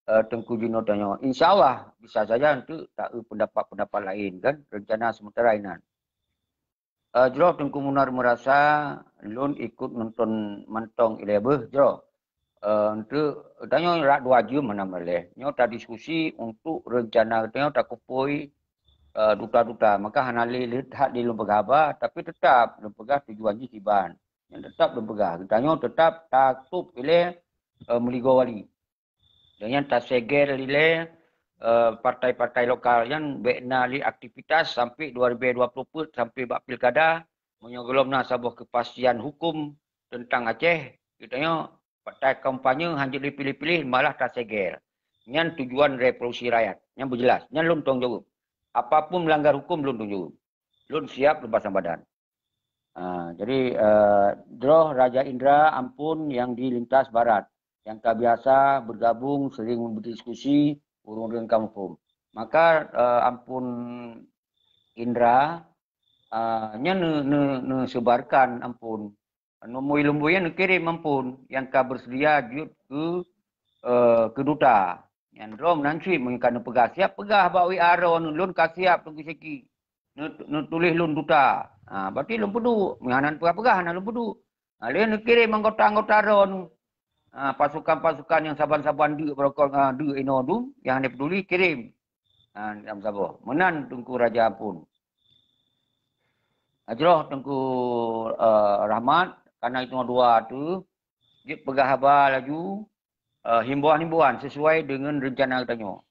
tengku jino tanyo. InsyaAllah bisa saja untuk tak pendapat-pendapat lain kan rencana sementara inan. Jero tengku munar merasa lun ikut nonton mantong ilebeh jero. Untuk tanya rak 2 jam mana boleh. Nyo tak diskusi untuk rencana tanya tak kupoi duta-duta. Maka hanali lihat di lembaga tapi tetap lembaga tujuan jiban. Yang tetap lembaga. Tanya tetap tak tup ile meligo wali. Dan yang tak seger ile partai-partai lokal yang beknali aktivitas sampai 2020 sampai bak pilkada menyogolomna sebuah kepastian hukum tentang Aceh. Kitanya partai kampanye hanya dipilih-pilih malah tak seger. Yang tujuan revolusi rakyat. Yang berjelas. Yang lun tanggung jawab. Apapun melanggar hukum lun tanggung jawab. Lun siap lepasan badan. Jadi Droh Raja Indra Ampun yang di lintas barat. Yang tak biasa bergabung sering berdiskusi urung-urung kampung. Maka Ampun Indra nya sebarkan Ampun. Nombor yang kirim ampun yang kau bersedia jut ke duta. Yang rom nanti mengikana pegah siap pegah bawi aro lun kasiap tunggu seki. Tulis lun duta. Berarti lun pedu menganan pegah-pegah lun pedu. Dia kirim anggota-anggota ron. Pasukan-pasukan yang saban-saban du berokol du inodu yang dia peduli kirim. Yang sabo. Menan tunggu Raja Ampun. Ajroh tunggu Rahmat. Karena itu dua tu, dia pegah habar laju himbauan-himbauan sesuai dengan rencana katanya.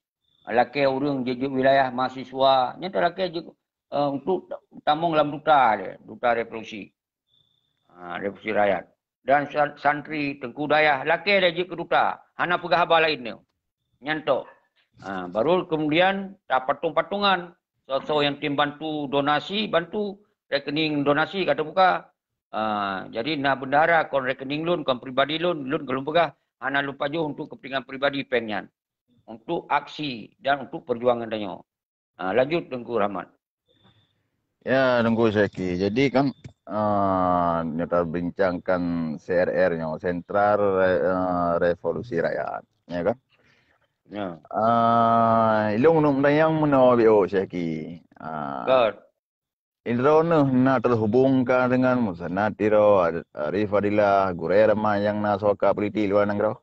Laki orang jejuk wilayah mahasiswa, nyata laki untuk tamung dalam duta dia, duta revolusi. Revolusi rakyat. Dan santri Tengku Dayah, laki dia jejuk ke duta, hana pegah habar lain dia. Nyantok. Baru kemudian tak patung-patungan. So yang tim bantu donasi, bantu rekening donasi kata buka. Jadi nak bendara kon rekening lun, kon pribadi lun kalau pegah hana lupa jo untuk kepentingan pribadi pengen untuk aksi dan untuk perjuangan danyo. Lanjut Tengku Rahmat. ya Tengku Syekhi jadi kan kita bincangkan CRR-nya Sentral Revolusi Rakyat ya kan Ya. Ilung nung dayang menawio Syekhi God. Indro na terhubungkan dengan Musana Tiro, Arif Fadilah, Gurerma yang na soka peliti luar negara.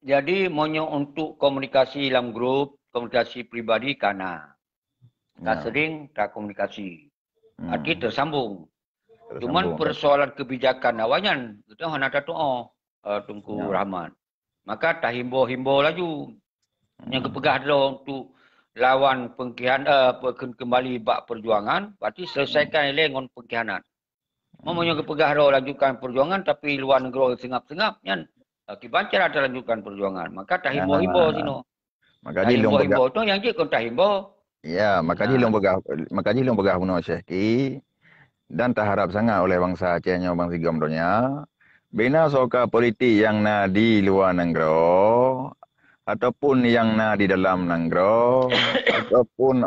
Jadi monyo untuk komunikasi dalam grup, komunikasi pribadi kana. Tak sering tak komunikasi. Arti tersambung. Cuman persoalan kebijakan awanyan, kita hana tato Tengku Rahmat. Maka tak himbau-himbau laju. Yang kepegah adalah untuk lawan kembali bak perjuangan, berarti selesaikan dengan pengkhianat. Mamanya kepegah ro lanjutkan perjuangan tapi luar negara sengap-sengap kan. Kibancar ada lanjutkan perjuangan. Maka tak himbo-himbo sino. Tak Makaji long begah. himbo-himbo tu yang je kau tak himbo. Ya, makaji long begah puno Syekh dan tak harap sangat oleh bangsa Acehnya bang Sigam donya. Bina soka politik yang na di luar negara ataupun yang na di dalam negara ataupun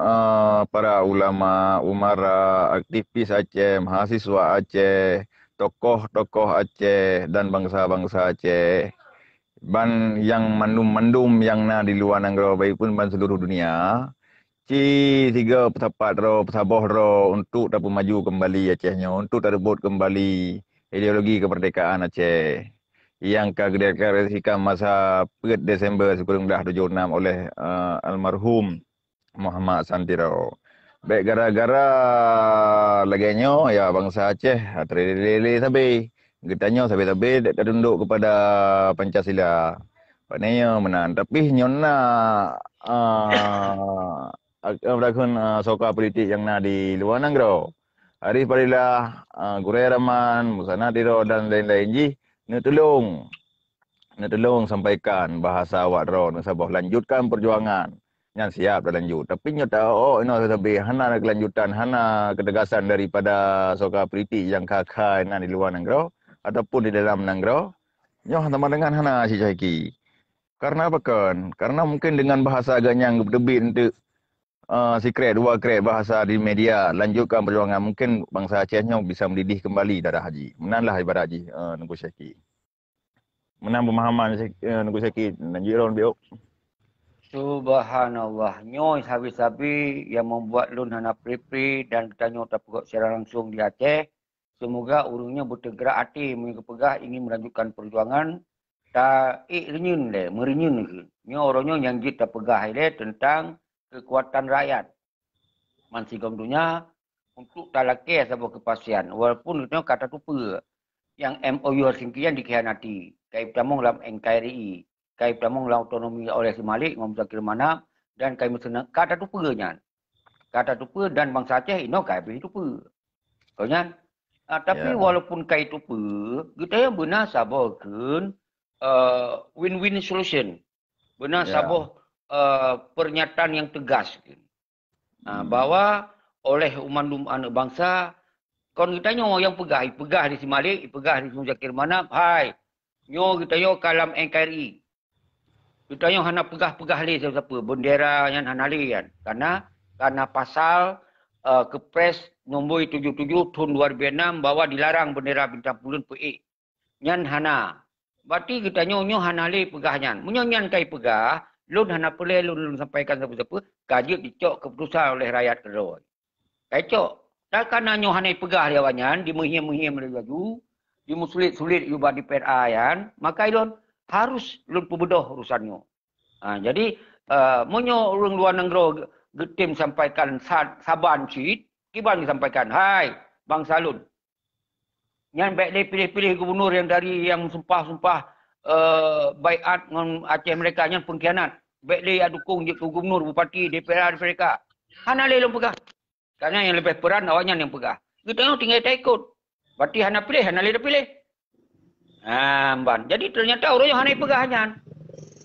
para ulama, umara, aktivis Aceh, mahasiswa Aceh, tokoh-tokoh Aceh dan bangsa-bangsa Aceh ban yang mendum yang na di luar negara baik pun ban seluruh dunia tiga tepat ro pesaboh ro untuk dapat maju kembali Acehnya untuk terbut kembali ideologi kemerdekaan Aceh yang dideklarasikan masa 4 Desember 1976 oleh almarhum Muhammad Santiro. Baik gara-gara laganya ya bangsa Aceh terlele sabi. Getanya sabi-sabi tak tunduk kepada Pancasila. Maknanya menang tapi nyona melakukan soka politik yang na di luar negara. Arif Parilah, Gurai Rahman, Musana Tiro dan lain-lain ji nak tolong sampaikan bahasa awak ro nak sabah lanjutkan perjuangan. Yang siap dah lanjut. Tapi nyo tahu ino tapi hana kelanjutan, hana ketegasan daripada soka politik yang kakak na di luar negara ataupun di dalam negara. Nyo sama dengan hana si Syahiki. Karena apa kan? Karena mungkin dengan bahasa ganyang bertebit untuk secret, dua kret bahasa di media, lanjutkan perjuangan. Mungkin bangsa Acehnya bisa mendidih kembali darah haji. Menanlah ibarat haji, Nunggu Syekhi. Menang pemahaman Nunggu Syekhi. Lanjutkan biok. Subhanallah. Nyoy sabi-sabi yang membuat lun hana pri-pri dan kita nyoy tak pegak secara langsung di Aceh. Semoga urungnya bertegak hati mengepegah ingin melanjutkan perjuangan. Tak renyun le, merenyun ke. Nyo orangnya yang jit tak pegah le tentang kekuatan rakyat. Mansigam dunia untuk talake sebuah kepastian. Walaupun itu kata tu apa. Yang MOU Singkian dikhianati. Kait tamung dalam NKRI. Kait tamung dalam autonomi oleh si Malik, Muhammad Zakir Manap. Dan kait mesenang. Kata tu apa. Kata tu apa dan bangsa Aceh ini kait tu apa. Kau nyan. Tapi walaupun kait tu apa. Kita yang benar sabarkan. Win-win solution. Benar sabuh pernyataan yang tegas. Bahwa oleh umat anak bangsa, kon kita nyo yang pegah di si Malik, pegah di Muhammad Zakir Manap, hai, nyo kita nyo kalam NKRI. Kita nyo hana pegah-pegah li siapa bendera yang hana li kan. Karena pasal Kepres nombor 77 tahun 2006 bahwa dilarang bendera bintang pulun PE. Nyan hana. Berarti kita nyo hana li pegahnya. Menyanyan kai pegah, lun hana boleh lun sampaikan siapa-siapa, kaji dicok keputusan oleh rakyat kedua. Kai cok. Dan kerana nyo hana pegah dia wanyan, di menghim-menghim dia baju, di sulit-sulit ubah di PRA yan, maka lun harus lun perbedah urusannya. Jadi monyo orang luar negara getim sampaikan saban cit, kiban disampaikan, hai bangsa lun. Yang baik dia pilih-pilih gubernur yang dari yang sumpah-sumpah baiat dengan Aceh mereka yang pengkhianat. Baik dia dukung je gubernur, bupati, DPR mereka. Hana lelong pegah. Karena yang lebih peran awaknya yang pegah. Kita yang tinggal tak ikut. Berarti hana pilih, hana lelong pilih. Jadi ternyata orang yang hana pegahnya.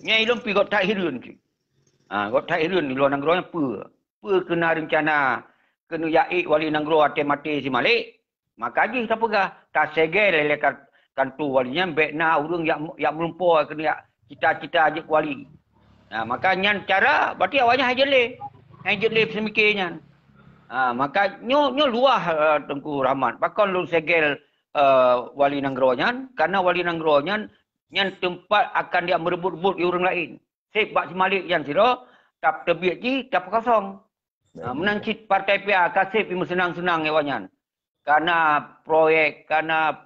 Nya ilmu pi got tak hirun ki. Got tak hirun di luar negara apa? Apa kena rencana kena yaik wali negara mati si Malik. Maka je kita pegah. Tak segel lelekan kantu walinya bekna urang yang melumpur kena cita-cita aje wali. Makanya cara berarti awaknya hajele semikirnya. Maka nyo luah Tengku Rahman. Pakon lu segel wali nanggronya karena wali nanggronya yang tempat akan dia merebut-rebut orang lain. Sip bak si Malik yang siro tak tebiat ji tak kosong. Menangcit partai PA kasih pi senang-senang ewannya. Karena proyek, karena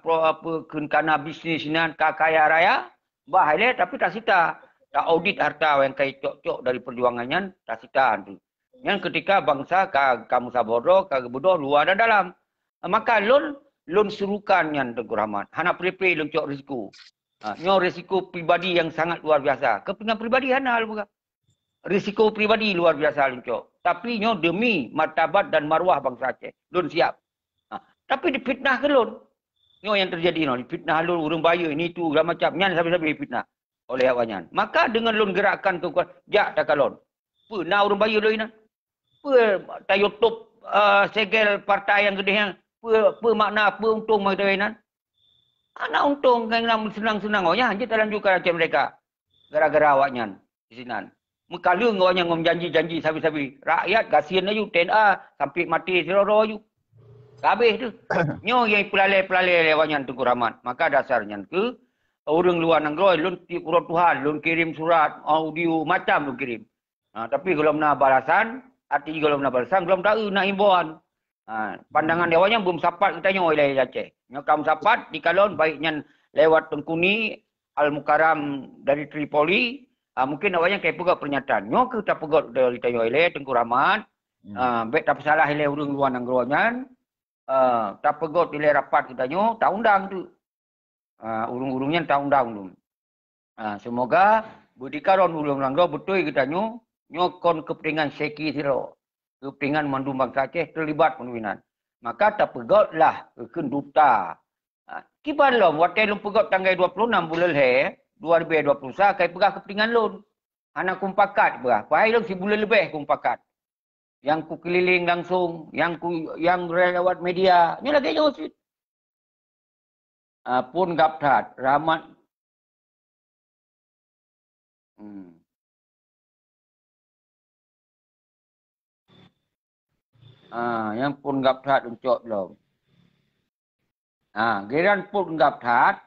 bisnis nan kaya raya, bahaya tapi tak sita. Tak audit harta yang kait cok-cok dari perjuangannya, tak sita tu. Yang ketika bangsa kamu sabodo, kagebodoh luar dan dalam. Maka lun serukan yang Tengku Rahman. Hana prepare lun cok risiko. Nyo risiko pribadi yang sangat luar biasa. Kepentingan pribadi hana bukan. risiko pribadi luar biasa Luncok. Tapi nyo demi martabat dan marwah bangsa Aceh. Lun siap. Tapi dipitnah ke lun. Nyo yang terjadi no, dipitnah lun urang bayu ini tu segala macam. Nyan sampai-sampai dipitnah oleh awanyan. Maka dengan lun gerakkan kekuatan jak tak kalon. Pernah urang bayu lun ina. Ta YouTube segel partai yang gede yang makna apa untung mereka ini. Anak untung kan senang-senang awaknya hanya dalam juga Aceh mereka. Gara-gara awaknya di sini. Mekala awaknya ngom janji-janji sabi-sabi. Rakyat kasihan ayu TNA sampai mati seroro ayu. Habis tu. Nyo yang pelalai-pelalai awaknya Tengku Rahmat. Maka dasarnya ke orang luar negeri lun urut Tuhan, lun kirim surat, audio macam lun kirim. Tapi kalau nak balasan, arti kalau nak balasan belum tahu nak himbauan. Pandangan awaknya belum sapat kita nyo wilayah Aceh. Nyokam sapat di kalon baiknya lewat Tengkuni Al-Mukarram dari Tripoli, mungkin awaknya kayak pegot pernyataan. Nyo kita pegot dari Tayo Ile Tengku Rahmat. Baik tak salah ile urang luar nanggronya. Tak pegot ile rapat kita nyo, tak undang tu. Urung-urungnya tak undang tu. Semoga berdikaron urang nanggro betul kita nyo kon kepentingan seki siro. Kepentingan mandu bangsa Aceh terlibat penuhinan. Maka tak pegotlah ke duta. Kiban lom, waktu lom pegot tanggal 26 bulan He, 2020 kai pegah kepentingan lom. Anak kumpakat berah. Pai lom si bulan lebih kumpakat. Yang ku keliling langsung, yang lewat media. Ni lagi jauh sih. Pun gaptat, rahmat. Yang pun gaptat uncok belum. Geran pun gaptat.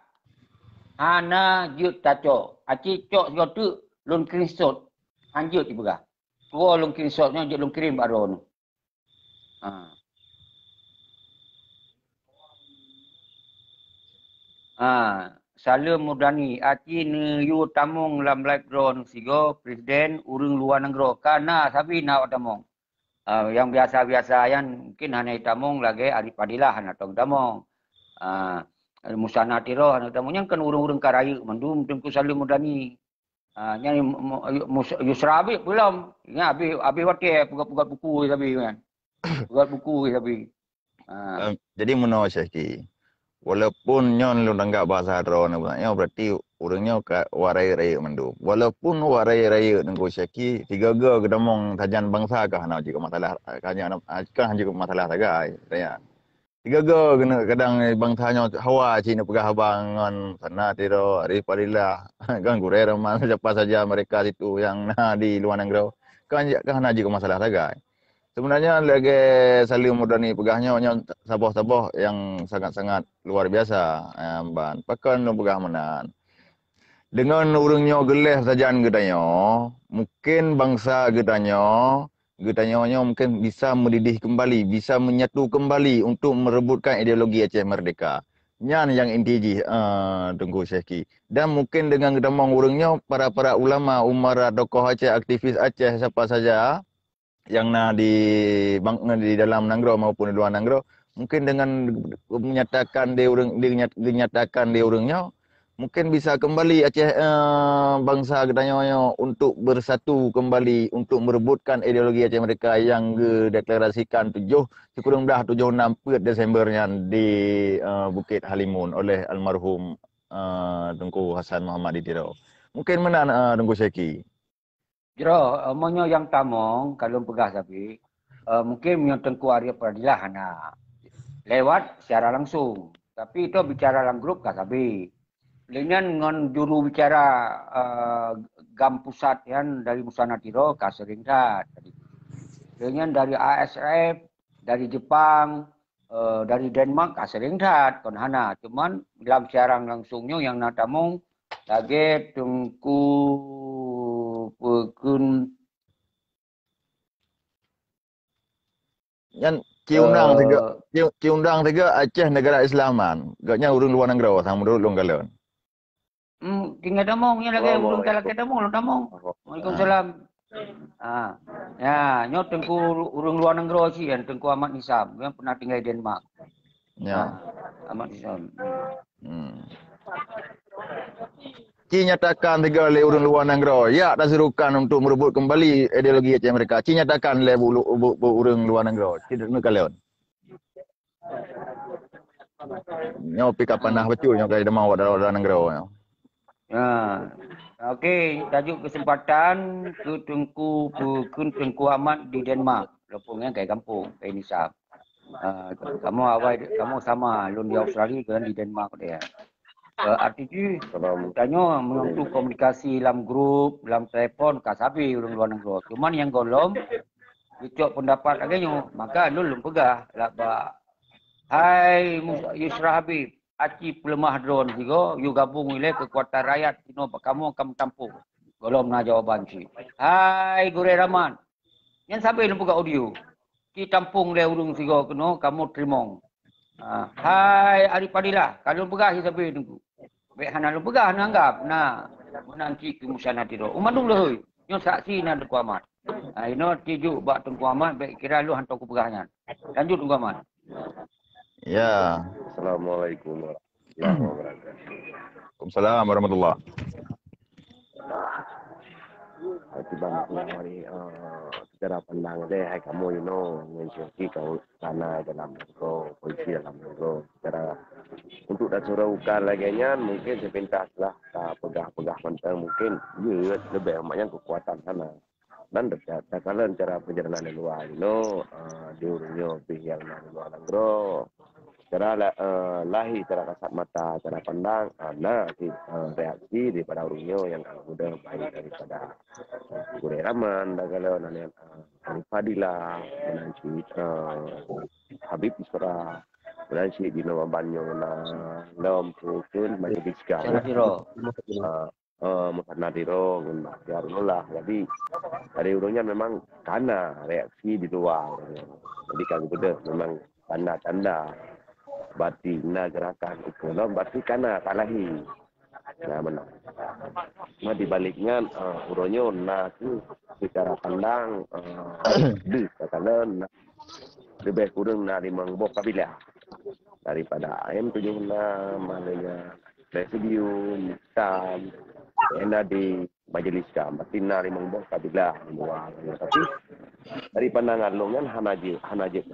Ana jut taco. Aci cok jotu lun kirisot. Anjut di begah. Tua lun kirisotnya jut lun kirim baron. Salam Mudani. Aci ne yu tamung lam live drone sigo presiden urang luar negeri. Karena sabi nak tamung. Yang biasa-biasa yang mungkin hanya tamung lagi Arif Padilah anak tong tamung. Musana Tiro anak tamung yang kan urang-urang karaya mandum Tengku Salim Mudani. Yang Yusra Habib belum. Ya habis waktu pegat buku sabi kan. Pegat buku sabi. Jadi menurut Syekh, walaupun nyon lu tanggap bahasa drone berarti urangnya warai raya mandu. Walaupun warai raya Tengku Syekh, tiga-tiga kedamong tajan bangsa kah nak juga masalah kan juga masalah sagai raya. Tiga-tiga kena kadang bangsanya hawa Cina pegah abangan sana tiro Arif Padilah kan gurai ramai siapa saja mereka itu yang di luar negeri kan juga masalah sagai. Sebenarnya lagi Salim Mudani pegahnya sabah-sabah yang sangat-sangat luar biasa. Ban pakan no pegah menan. Dengan urangnya geleh saja gedanya, mungkin bangsa gedanya mungkin bisa mendidih kembali, bisa menyatu kembali untuk merebutkan ideologi Aceh Merdeka. Nyan yang inti Tengku Syekh. Dan mungkin dengan gedamang urangnya para ulama, umara, tokoh Aceh, aktivis Aceh siapa saja yang di dalam Nanggro maupun di luar Nanggro, mungkin dengan menyatakan dinyatakan di urangnya mungkin bisa kembali Aceh bangsa gedanya untuk bersatu kembali untuk merebutkan ideologi Aceh mereka yang dideklarasikan 7 Desembernya di Bukit Halimun oleh almarhum Tengku Hasan Muhammad Ditiro. Mungkin mana Tengku Syekh? Jero, omongnya yang tamong kalau pegah sapi, mungkin yang Tengku Arif Padilah lewat secara langsung. Tapi itu bicara dalam grup kah sapi. Dengan juru bicara GAM pusat yang dari Musana Tiro kah sering dah. Dengan dari ASF, dari Jepang, dari Denmark kah sering dah. Konhana, cuman dalam siaran langsungnya yang nak tamong lagi Tengku Pekun yang ciundang tiga Aceh negara Islaman. Gaknya urang luar negeri sang menurut long galon. Tinggal tamong nya lagi urang kalau kita tamong. Waalaikumsalam. Ya, nyo Tengku urang luar negeri sih yang Tengku Ahmad Nisam yang pernah tinggal di Denmark. Ya. Ahmad Nisam. China nyatakan 3 oleh urang luar negara. Ya, tak serukan untuk merebut kembali ideologi Aceh mereka. China nyatakan oleh urang luar negara. Tidak nak kalian. Nyo pika panah betul nyo kaya demau dalam luar negara. Ya. Okey, tajuk kesempatan ke Tengku Ahmad di Denmark. Lepungnya kayak kampung, kayak Nisa. Kamu sama lun di Australia kan di Denmark dia. Artinya tanya mengenai komunikasi dalam grup, dalam telefon, kasabi orang luar negara. Cuman yang golom itu pendapat agaknya, maka lun pegah lah. Hai Yusra Habib, aci pelemah drone juga, you gabung oleh kekuatan rakyat, kamu akan tampung. Golom na jawaban si. Hai Gure Rahman, yang sampai lu buka audio. Ki tampung le urung sigo keno, kamu terimong. Hai Arif Fadilah, kalau pegah sampai tunggu. Baik hana lu pegah nanggap, nah menanti kemusyana tiro. Umadung le, nyo saksi na Tengku Ahmad. Ino tijuk bak Tengku Ahmad, baik kira lu hantar ku pegahnya. Lanjut Tengku Ahmad. Ya. Assalamualaikum warahmatullahi wabarakatuh. Waalaikumsalam warahmatullahi. Banyak hari secara pandang deh, hai kamu mencuci kau tanah dalam negara, polisi dalam negara. Secara untuk datang lagi-nya mungkin sepintas lah, pegah-pegah mentang mungkin lebih banyak kekuatan sana. Dan kalian cara perjalanan di luar, diurungnya pihak yang luar negara. Cara lahir, cara kasat mata, cara pandang, reaksi daripada urungnya yang mudah baik daripada Gure Rahman, kalau nanya Arif Fadilah, menanci Habib Isra, menanci di Nama Banyo, dalam pun majlis kau. Muhammad Nadiro, Yarullah. Jadi dari urungnya memang karena reaksi di luar. Jadi kalau betul memang tanda-tanda batina gerakan ekonom berarti karena talahi. Nah mana? Nah dibaliknya uronyo tu secara pandang di katakan lebih kurang dari mengbok kabilah daripada AM7 malanya presidium tam enak di majelis kam berarti dari mengbok kabilah luar. Tapi dari pandangan longan hanaje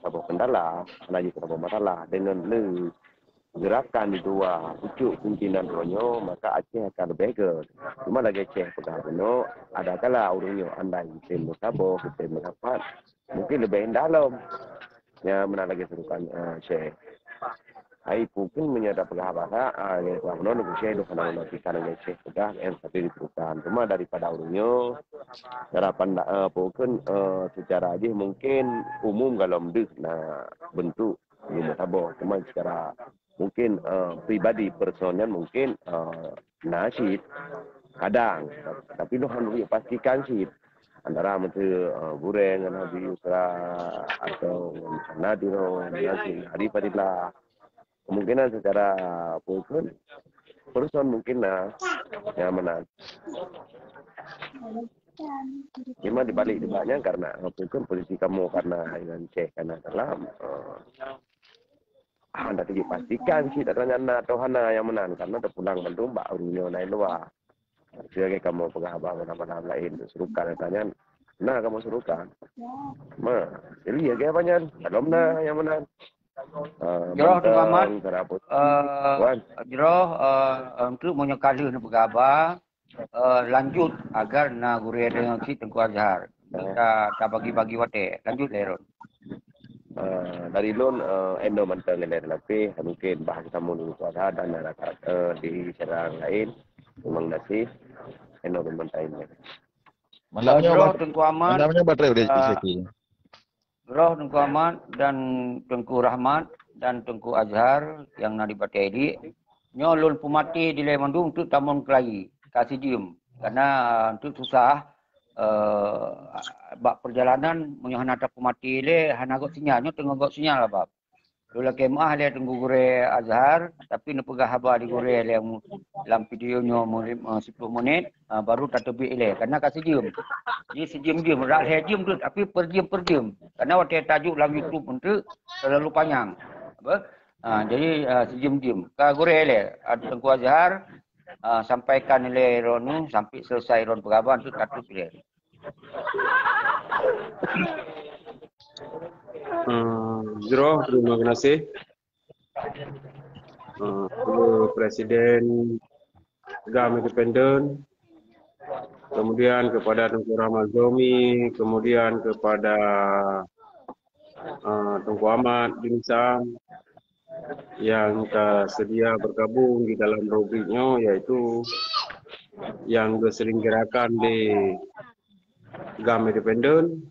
sabuk kendala, hanaje sabuk masalah dengan le gerakan di dua pucuk pimpinan ronyo maka Aceh akan lebih. Cuma lagi Aceh pegawai ada kala urungnya andai kita sabuk kita mendapat mungkin lebih dalam ya mana lagi serukan Aceh. Hai mungkin menyadap pegawai yang telah negosiasi dengan kita dengan Aceh sudah yang satu diterukan. Cuma daripada urungnya harapan mungkin secara aja mungkin umum kalau bentuk ilmu tabur. Cuma secara mungkin pribadi personal mungkin nasyid kadang tapi lu harus pastikan sih antara menteri Gureng dengan Nabi Yusra atau Nadiro Nasyid Arif Fadilah kemungkinan secara mungkin person mungkin yang mana cuma dibalik debatnya karena mungkin posisi kamu karena dengan Cek karena dalam anda tidak pastikan sih datanya atau hana yang menang karena terpulang bandung mbak urunyo naik luar sebagai kamu pengabang nama lain serukan datanya nah kamu serukan jadi ya kayak banyak belum yang menang Jroh Tengku Ahmad Jroh untuk menyekali pegawai lanjut agar na Gure dengan si Tengku Azhar kita bagi-bagi wate lanjut Leron. Dari lon endo manteng dengan lebih mungkin bahas kamu dulu ada dan di serang lain memang nasi endo manteng. Malamnya Tengku Ahmad. Malamnya baterai udah diseki. Roh Tengku Ahmad dan Tengku Rahmat dan Tengku Azhar yang nadi batai ini nyolol pumati di Lemandung untuk tamun kelai kasih diem karena untuk susah bak perjalanan menyohan ada pumati le hanagot sinyalnya tengok sinyal lah bab. Dulu kemah le Tengku Gure Azhar tapi nu pegah haba di Gure le dalam videonya 10 menit baru tak terbit le karena kasih diem. Jadi sejam-jam rak diem tu tapi perdiam karena waktu tajuk dalam YouTube itu terlalu panjang. Apa? Jadi sejam-jam. Ka Gure le Tengku Azhar sampaikan oleh Ronu sampai selesai Ron Peraban tu tak clear. Zero, terima kasih. Kepada Presiden GAM Independen, kemudian kepada Tengku Rahmat Zomi, kemudian kepada Tengku Ahmad bin Sam yang sedia bergabung di dalam rubriknya, yaitu yang diselenggarakan di GAM Independen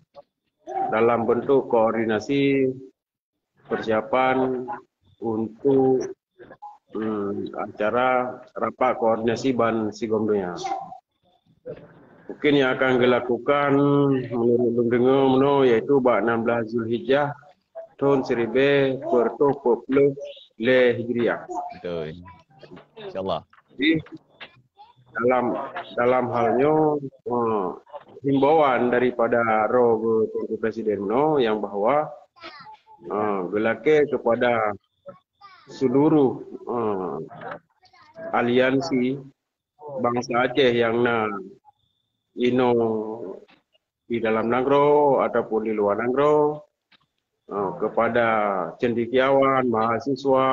dalam bentuk koordinasi persiapan untuk acara rapat koordinasi Ban Sigomdonya. Mungkin yang akan dilakukan menurut dengar yaitu 16 Zulhijjah tahun 1440 Hijriah. Betul. InsyaAllah. Jadi dalam halnya himbauan daripada roh Tuan Presiden yang bahwa gelake kepada seluruh aliansi bangsa Aceh yang ino di dalam negro ataupun di luar negro, kepada cendekiawan, mahasiswa,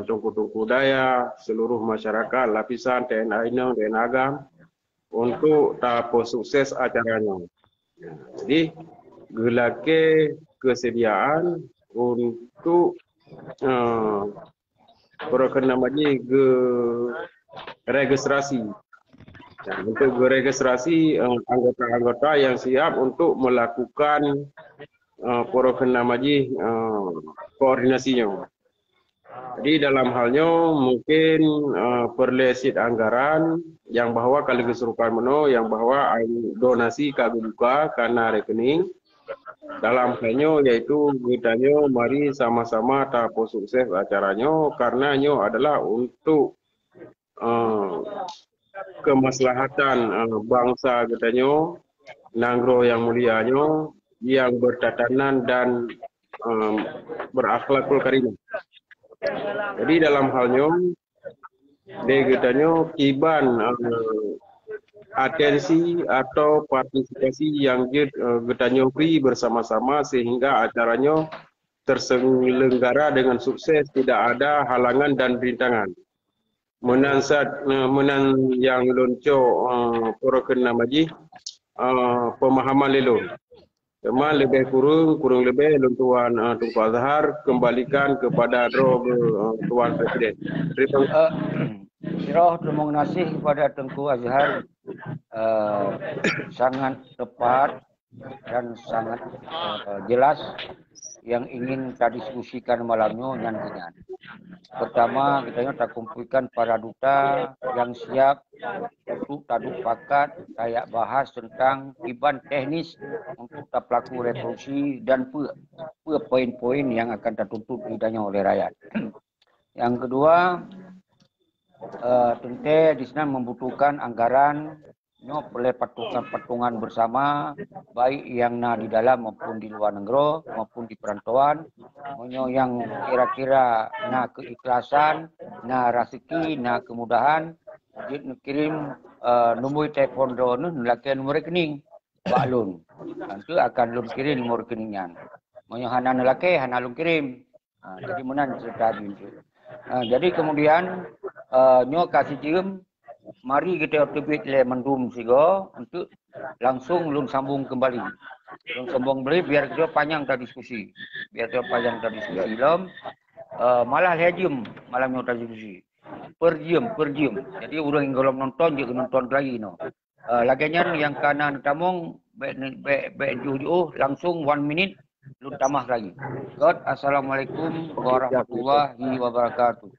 tungku-tungku daya, seluruh masyarakat, lapisan TNI Inong, TNI Agam, untuk tapo sukses acaranya. Jadi, gelake kesediaan untuk perkenaan maji ke registrasi. Dan untuk registrasi anggota-anggota yang siap untuk melakukan perkenaan maji koordinasinya. Jadi dalam halnya mungkin perlesit anggaran yang bahwa kali kesurupan yang bahwa donasi kami buka karena rekening. Dalam halnya yaitu kitanya mari sama-sama tapo sukses acaranya karena adalah untuk kemaslahatan bangsa kitanya, Nangro yang mulianya, yang bertatanan dan berakhlakul karimah. Jadi dalam halnya kitanya kiban atensi atau partisipasi yang getanya free bersama-sama sehingga acaranya terselenggara dengan sukses, tidak ada halangan dan rintangan. Menan yang lonco perkenaan maji pemahaman lelo. Cuma lebih kurang lebih Tuan Tengku Azhar kembalikan kepada Tuan Presiden. Terima kasih kepada Tengku Azhar, sangat tepat dan sangat jelas yang ingin kita diskusikan malamnya nyanyian. Pertama, kita tak kumpulkan para duta yang siap untuk taduk pakat kayak bahas tentang iban teknis untuk tak pelaku revolusi dan poin-poin yang akan tertuntut lidahnya oleh rakyat. Yang kedua, tentu di sana membutuhkan anggaran oleh patungan bersama baik yang di dalam maupun di luar negeri maupun di perantauan, yang kira-kira keikhlasan, rezeki, kemudahan, kirim nombor telefon drone lakian nomor rekening baklun. Nanti akan lun kirim nomor rekeningnya. Hana laki hana lun kirim. Jadi menan cerita itu. Jadi kemudian nyo kasih kirim. Mari kita terbit le mendum sigo untuk langsung lun sambung kembali. Lun sambung kembali biar kita panjang kita diskusi. Biar kita panjang kita diskusi. Malah lejum malam kita diskusi. Per jam. Jadi orang yang kalau nonton juga nonton lagi no. Lagian yang kanan tamong langsung 1 minute lun tambah lagi. God, assalamualaikum warahmatullahi wabarakatuh.